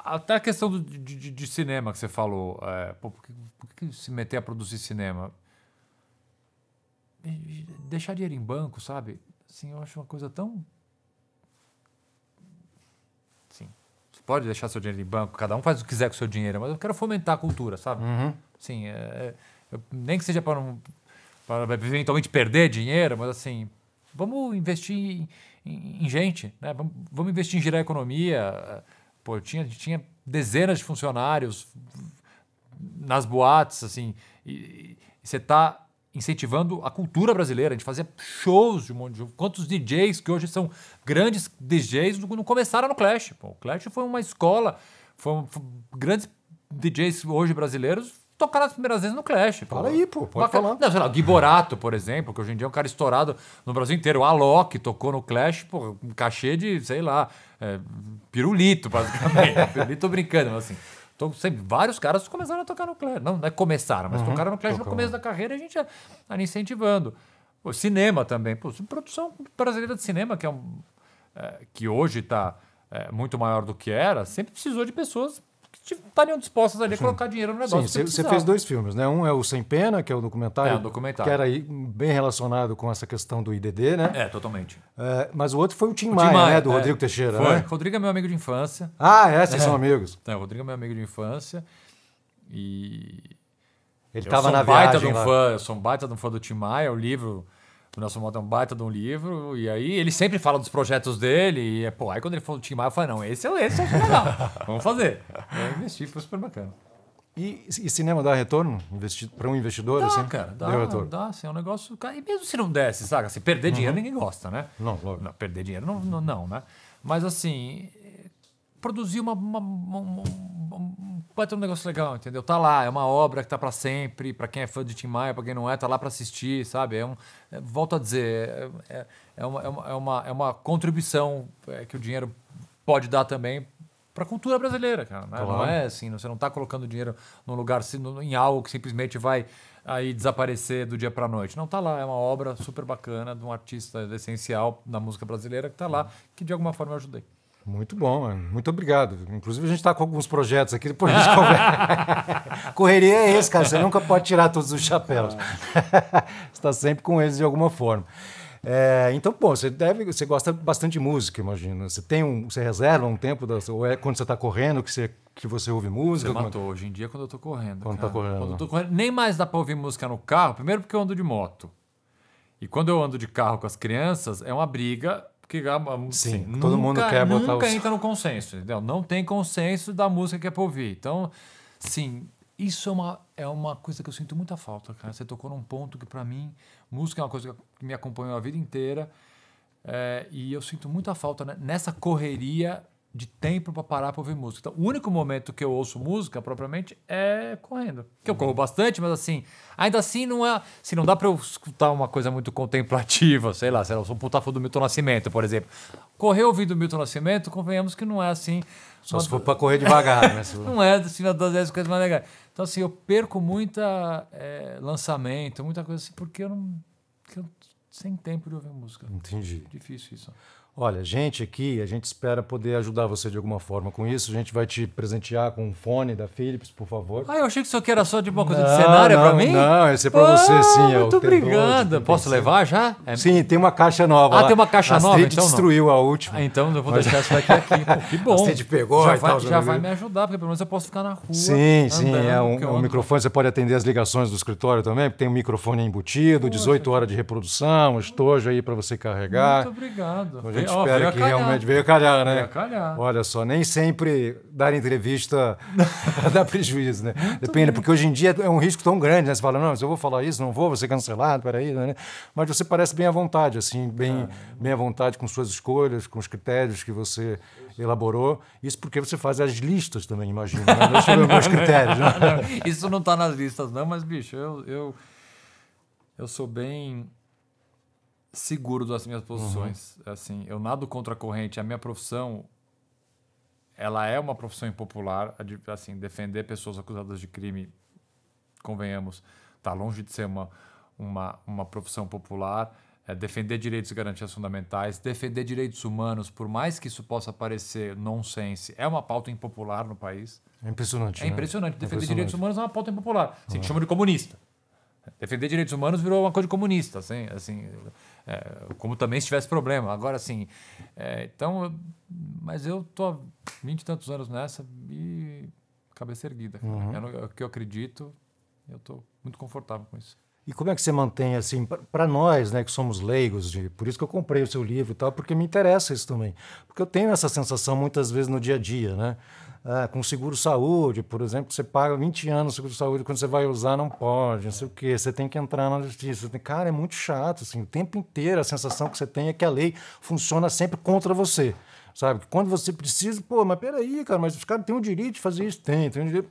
até a questão de cinema que você falou. Por que se meter a produzir cinema? Deixar dinheiro em banco, sabe? Assim, eu acho uma coisa tão... Sim. Você pode deixar seu dinheiro em banco, cada um faz o que quiser com o seu dinheiro, mas eu quero fomentar a cultura, sabe? Sim, nem que seja para eventualmente perder dinheiro, mas assim, vamos investir em gente, né? Vamos investir em gerar economia. Pô, tinha dezenas de funcionários nas boates, assim, e você está incentivando a cultura brasileira. A gente fazia shows de um monte de... Quantos DJs que hoje são grandes DJs não começaram no Clash? Pô, o Clash foi uma escola, grandes DJs hoje brasileiros tocaram as primeiras vezes no Clash. Fala aí, pode falar. Não, sei lá, o Gui Borato, por exemplo, que hoje em dia é um cara estourado no Brasil inteiro. O Alok tocou no Clash, um cachê de, sei lá, pirulito, basicamente. Pirulito, tô brincando, mas assim... vários caras começaram a tocar no Clash. Não é começaram, mas tocaram no Clash no começo da carreira e a gente ia incentivando. O cinema também. Produção brasileira de cinema, que hoje está muito maior do que era, sempre precisou de pessoas que estariam dispostas ali a colocar dinheiro no negócio. Sim, você fez 2 filmes, né? Um é o Sem Pena, que é o documentário, um documentário. que era bem relacionado com essa questão do IDD, né? Totalmente. Mas o outro foi o Tim Maia, né? Do Rodrigo Teixeira, foi. né? Rodrigo é meu amigo de infância. Vocês são amigos. O Rodrigo é meu amigo de infância e... Ele estava na viagem lá. Eu sou um baita de um fã do Tim Maia, o livro... O Nelson Motta é um baita de um livro, e aí ele sempre fala dos projetos dele, e aí quando ele falou do Tim Maia, eu falei, não, esse é legal, vamos fazer. Eu investi, foi super bacana. E cinema dá retorno para um investidor? Dá, assim? cara, Deu retorno. dá, assim, é um negócio... E mesmo se não desse, sabe? Assim, perder dinheiro ninguém gosta, né? Não, logo. Não, perder dinheiro não, né? Mas assim, produzir vai ter um negócio legal, entendeu? Tá lá, é uma obra que tá para sempre, para quem é fã de Tim Maia, para quem não é, tá lá para assistir, sabe? Volto a dizer, é uma contribuição que o dinheiro pode dar também para a cultura brasileira, cara. Né? Claro. Não é assim, você não tá colocando dinheiro num lugar, em algo que simplesmente vai aí desaparecer do dia para noite. Não, tá lá, é uma obra super bacana de um artista essencial da música brasileira que tá lá, que de alguma forma eu ajudei. Muito bom, mano. Muito obrigado. Inclusive, a gente está com alguns projetos aqui, depois a gente conversa. Correria é esse, cara. Você nunca pode tirar todos os chapéus. Você está sempre com eles de alguma forma. Então, pô, você gosta bastante de música, imagina. Você reserva um tempo, ou é quando você está correndo que você ouve música? Você matou. Hoje em dia, quando eu tô correndo. Quando tá correndo. Quando eu tô correndo, nem mais dá para ouvir música no carro. Primeiro porque eu ando de moto. E quando eu ando de carro com as crianças, é uma briga... Porque, sim, todo mundo quer botar nunca entra no consenso, entendeu? Não tem consenso da música que é pra ouvir. Então, sim, isso é uma coisa que eu sinto muita falta, cara. Você tocou num ponto que, pra mim, música é uma coisa que me acompanhou a vida inteira. E eu sinto muita falta, né, nessa correria de tempo para parar para ouvir música. Então, o único momento que eu ouço música, propriamente, é correndo. Que eu corro bastante, mas assim, ainda assim não é... Assim, não dá para eu escutar uma coisa muito contemplativa, sei lá, eu sou um puta fã do Milton Nascimento, por exemplo. Correr ouvindo Milton Nascimento, convenhamos que não é assim... Só se for para correr devagar, né? Não é assim, uma das 10 coisas mais legais. Então, assim, eu perco muita lançamento, muita coisa assim, porque eu sem tempo de ouvir música. Entendi. Difícil isso. Olha, a gente espera poder ajudar você de alguma forma com isso. A gente vai te presentear com um fone da Philips, por favor. Eu achei que isso aqui era só de uma coisa de cenário para mim. Não, esse é para você, sim. Muito obrigado. Posso levar já? Sim, tem uma caixa nova lá. Tem uma caixa nova, então destruiu a última. Então eu vou deixar isso daqui. Pô, que bom. A pegou já vai me ajudar, porque pelo menos eu posso ficar na rua. Sim, um microfone. Você pode atender as ligações do escritório também, porque tem um microfone embutido, 18 horas de reprodução, um estojo aí para você carregar. Muito obrigado. A gente espera que realmente veio calhar, né? Veio calhar. Olha só, nem sempre dar entrevista dá prejuízo, né? Depende, porque hoje em dia é um risco tão grande, né? Você fala, não, mas eu vou falar isso, não vou ser cancelado, peraí, né? Mas você parece bem à vontade, assim, bem à vontade com suas escolhas, com os critérios que você elaborou. Isso porque você faz as listas também, imagino, né? Não sobre os meus critérios, né? Isso não está nas listas, não, mas, bicho, eu sou bem seguro das minhas posições. Assim, eu nado contra a corrente. A minha profissão, ela é uma profissão impopular. Assim, defender pessoas acusadas de crime, convenhamos, está longe de ser uma profissão popular. Defender direitos e garantias fundamentais, defender direitos humanos, por mais que isso possa parecer nonsense, é uma pauta impopular no país. É impressionante. É impressionante. Defender direitos humanos é uma pauta impopular. Assim, chama de comunista. Defender direitos humanos virou uma coisa de comunista, assim, como também se tivesse problema. Agora, assim, mas eu tô há 20 e tantos anos nessa e cabeça erguida. É o que eu acredito, eu tô muito confortável com isso. E como é que você mantém, assim, para nós, né, que somos leigos, por isso que eu comprei o seu livro e tal, porque me interessa isso também. Porque eu tenho essa sensação muitas vezes no dia a dia, né? Com seguro-saúde, por exemplo, você paga 20 anos no seguro-saúde, quando você vai usar não pode, não sei o quê, você tem que entrar na justiça. Cara, é muito chato, assim, o tempo inteiro a sensação que você tem é que a lei funciona sempre contra você. Sabe? Quando você precisa, mas peraí, cara, mas os caras têm o direito de fazer isso, tem o direito,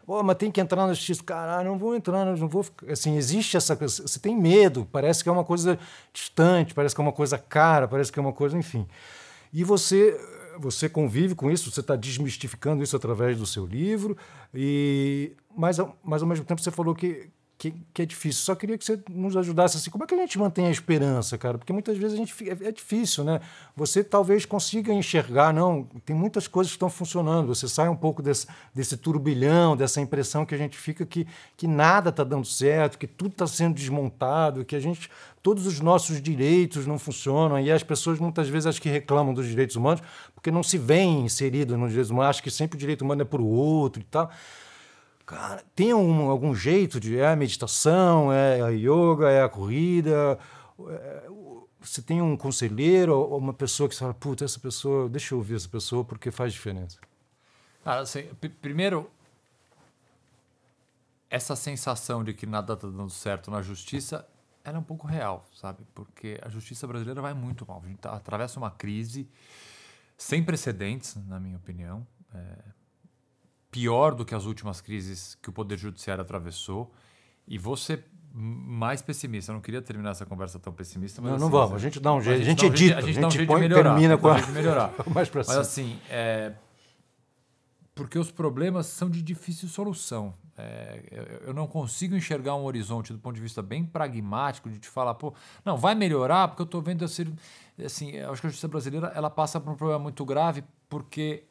mas tem que entrar na justiça, caralho, não vou entrar, não vou ficar, assim, existe essa coisa, você tem medo, parece que é uma coisa distante, parece que é uma coisa cara, parece que é uma coisa, enfim. E você convive com isso, você está desmistificando isso através do seu livro, mas ao mesmo tempo você falou que é difícil. Só queria que você nos ajudasse assim. Como é que a gente mantém a esperança, cara? Porque muitas vezes é difícil, né? Você talvez consiga enxergar, não, tem muitas coisas que estão funcionando. Você sai um pouco desse turbilhão, dessa impressão que a gente fica que nada está dando certo, que tudo está sendo desmontado, que todos os nossos direitos não funcionam. E as pessoas muitas vezes acho que reclamam dos direitos humanos porque não se veem inseridos nos direitos humanos. Acham que sempre o direito humano é para o outro e tal. Cara, tem algum jeito é a meditação, é a yoga, é a corrida? Você tem um conselheiro ou uma pessoa que você fala, puta, essa pessoa, deixa eu ouvir essa pessoa porque faz diferença? Cara, assim, primeiro, essa sensação de que nada está dando certo na justiça, ela é um pouco real, sabe? Porque a justiça brasileira vai muito mal. A gente atravessa uma crise sem precedentes, na minha opinião, pior do que as últimas crises que o Poder Judiciário atravessou. E vou ser mais pessimista. Eu não queria terminar essa conversa tão pessimista. Mas não vamos. A gente dá um jeito. A gente edita. A gente dá um jeito de melhorar. Termina com melhorar. mais pra cima. Mas assim, porque os problemas são de difícil solução. Eu não consigo enxergar um horizonte do ponto de vista bem pragmático de te falar, não, vai melhorar porque eu estou vendo assim, eu acho que a justiça brasileira ela passa por um problema muito grave porque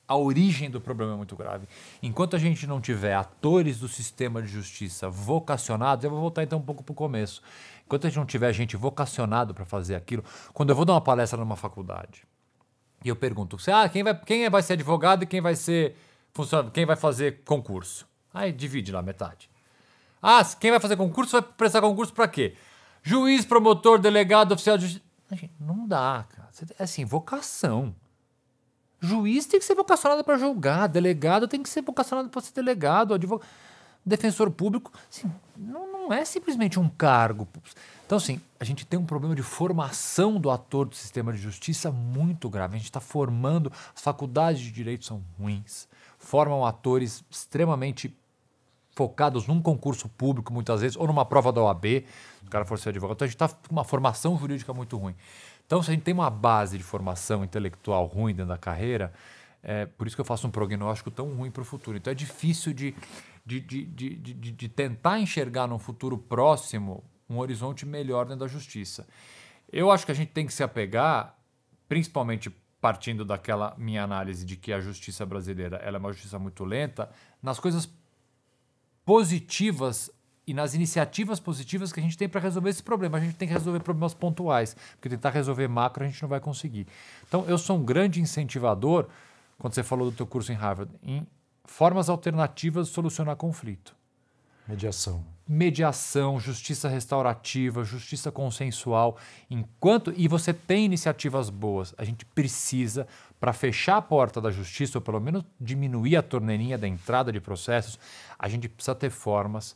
a origem do problema é muito grave. Enquanto a gente não tiver atores do sistema de justiça vocacionados, eu vou voltar então um pouco para o começo. Enquanto a gente não tiver gente vocacionado para fazer aquilo, quando eu vou dar uma palestra numa faculdade e eu pergunto, quem vai ser advogado e quem vai ser funcionário, quem vai fazer concurso? Aí divide lá metade. Quem vai fazer concurso vai prestar concurso para quê? Juiz, promotor, delegado, oficial de justiça. Não dá, cara. É assim, vocação. Juiz tem que ser vocacionado para julgar, delegado tem que ser vocacionado para ser delegado, defensor público, assim, não não é simplesmente um cargo. Então, assim, a gente tem um problema de formação do ator do sistema de justiça muito grave. A gente está formando, as faculdades de direito são ruins, formam atores extremamente focados num concurso público, muitas vezes, ou numa prova da OAB, se o cara for ser advogado. Então, a gente está com uma formação jurídica muito ruim. Então, se a gente tem uma base de formação intelectual ruim dentro da carreira, por isso que eu faço um prognóstico tão ruim para o futuro. Então, é difícil de tentar enxergar num futuro próximo um horizonte melhor dentro da justiça. Eu acho que a gente tem que se apegar, principalmente partindo daquela minha análise de que a justiça brasileira ela é uma justiça muito lenta, nas coisas positivas e nas iniciativas positivas que a gente tem para resolver esse problema. A gente tem que resolver problemas pontuais, porque tentar resolver macro a gente não vai conseguir. Então, eu sou um grande incentivador, quando você falou do teu curso em Harvard, em formas alternativas de solucionar conflito. Mediação, justiça restaurativa, justiça consensual. E você tem iniciativas boas. A gente precisa, para fechar a porta da justiça, ou pelo menos diminuir a torneirinha da entrada de processos, a gente precisa ter formas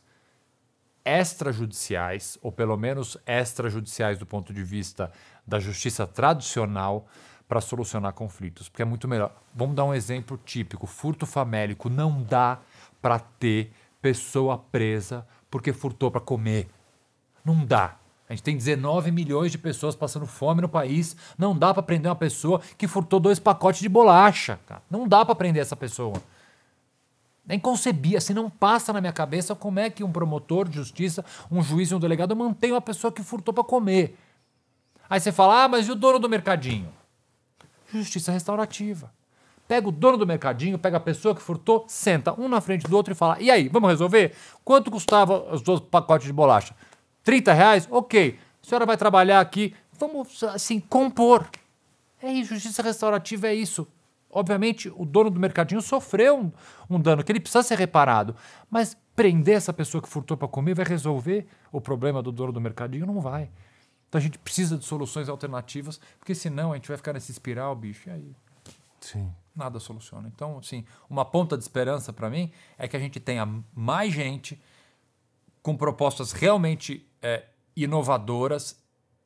extrajudiciais, ou pelo menos extrajudiciais do ponto de vista da justiça tradicional, para solucionar conflitos, porque é muito melhor. Vamos dar um exemplo típico. Furto famélico. Não dá para ter pessoa presa porque furtou para comer. Não dá. A gente tem 19 milhões de pessoas passando fome no país. Não dá para prender uma pessoa que furtou 2 pacotes de bolacha. Cara. Não dá para prender essa pessoa. É inconcebível. Assim, não passa na minha cabeça como é que um promotor de justiça, um juiz e um delegado mantém uma pessoa que furtou para comer. Aí você fala, mas e o dono do mercadinho? Justiça restaurativa. Pega o dono do mercadinho, pega a pessoa que furtou, senta um na frente do outro e fala, e aí, vamos resolver? Quanto custava os 2 pacotes de bolacha? R$30? Ok. A senhora vai trabalhar aqui. Vamos, assim, compor. É isso, justiça restaurativa é isso. Obviamente, o dono do mercadinho sofreu um dano que ele precisa ser reparado. Mas prender essa pessoa que furtou para comer vai resolver o problema do dono do mercadinho? Não vai. Então a gente precisa de soluções alternativas, porque senão a gente vai ficar nessa espiral, bicho, e aí Sim. nada soluciona. Então, assim, uma ponta de esperança para mim é que a gente tenha mais gente com propostas realmente inovadoras,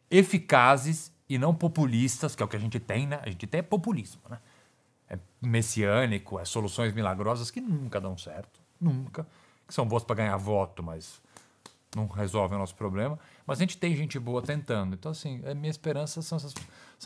eficazes e não populistas, que é o que a gente tem, né? A gente tem populismo, né? É messiânico, soluções milagrosas que nunca dão certo, nunca, que são boas para ganhar voto, mas não resolvem o nosso problema. Mas a gente tem gente boa tentando. Então, assim, a minha esperança são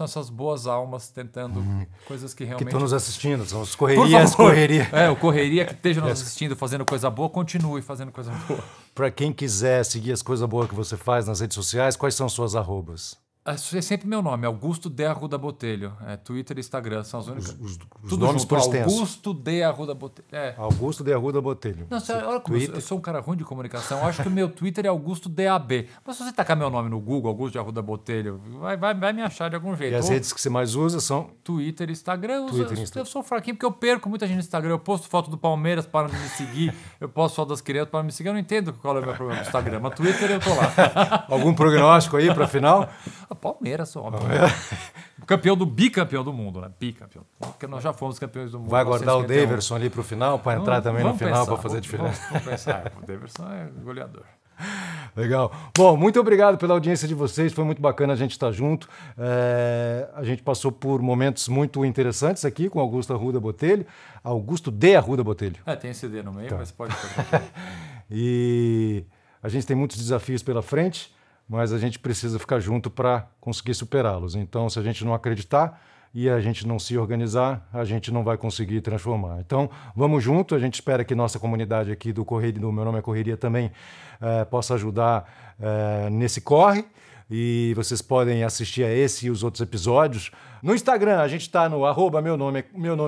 essas boas almas tentando coisas que realmente... Que estão nos assistindo, são os correrias. O correria que esteja nos assistindo, fazendo coisa boa, continue fazendo coisa boa. Para quem quiser seguir as coisas boas que você faz nas redes sociais, quais são suas arrobas? É sempre meu nome, Augusto de Arruda Botelho. Twitter e Instagram são as únicas. Os Tudo nomes junto, por extenso. Augusto de Arruda Botelho. Augusto de Arruda Botelho. Não, olha como eu sou um cara ruim de comunicação. Eu acho que o meu Twitter é Augusto DAB. Mas se você tacar meu nome no Google, Augusto de Arruda Botelho, vai me achar de algum jeito. E as redes que você mais usa são? Twitter e Instagram. Instagram. Eu sou fraquinho porque eu perco muita gente no Instagram. Eu posto foto do Palmeiras para me seguir. Eu posto foto das crianças para me seguir. Eu não entendo qual é o meu problema no Instagram. Mas Twitter eu tô lá. Algum prognóstico aí para final? Palmeiras, só. Bicampeão do mundo, né? Bicampeão. Porque nós já fomos campeões do mundo. Vai guardar o Daverson ali pro final, para entrar também no final, para fazer diferença. Vamos pensar. O Daverson é goleador. Legal. Bom, muito obrigado pela audiência de vocês. Foi muito bacana a gente estar junto. A gente passou por momentos muito interessantes aqui com Augusto Arruda Botelho. Augusto de Arruda Botelho. Tem esse D no meio, mas pode. E a gente tem muitos desafios pela frente, mas a gente precisa ficar junto para conseguir superá-los. Então, se a gente não acreditar e a gente não se organizar, a gente não vai conseguir transformar. Então, vamos junto. A gente espera que nossa comunidade aqui do Meu Nome é Correria também possa ajudar nesse corre. E vocês podem assistir a esse e os outros episódios. No Instagram, a gente está no @meu nome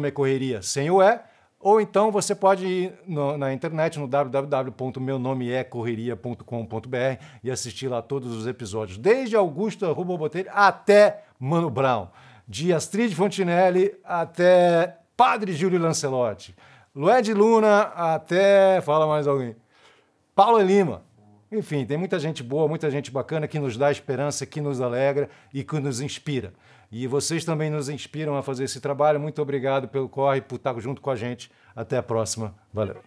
é Correria, sem o E. Ou então você pode ir na internet no www.meunomeecorreria.com.br e assistir lá todos os episódios, desde Augusto Arruda Botelho até Mano Brown, de Astrid Fontinelli até Padre Júlio Lancelotti, Lued Luna até, fala mais alguém, Paula Lima. Enfim, tem muita gente boa, muita gente bacana que nos dá esperança, que nos alegra e que nos inspira. E vocês também nos inspiram a fazer esse trabalho. Muito obrigado pelo corre, por estar junto com a gente. Até a próxima. Valeu.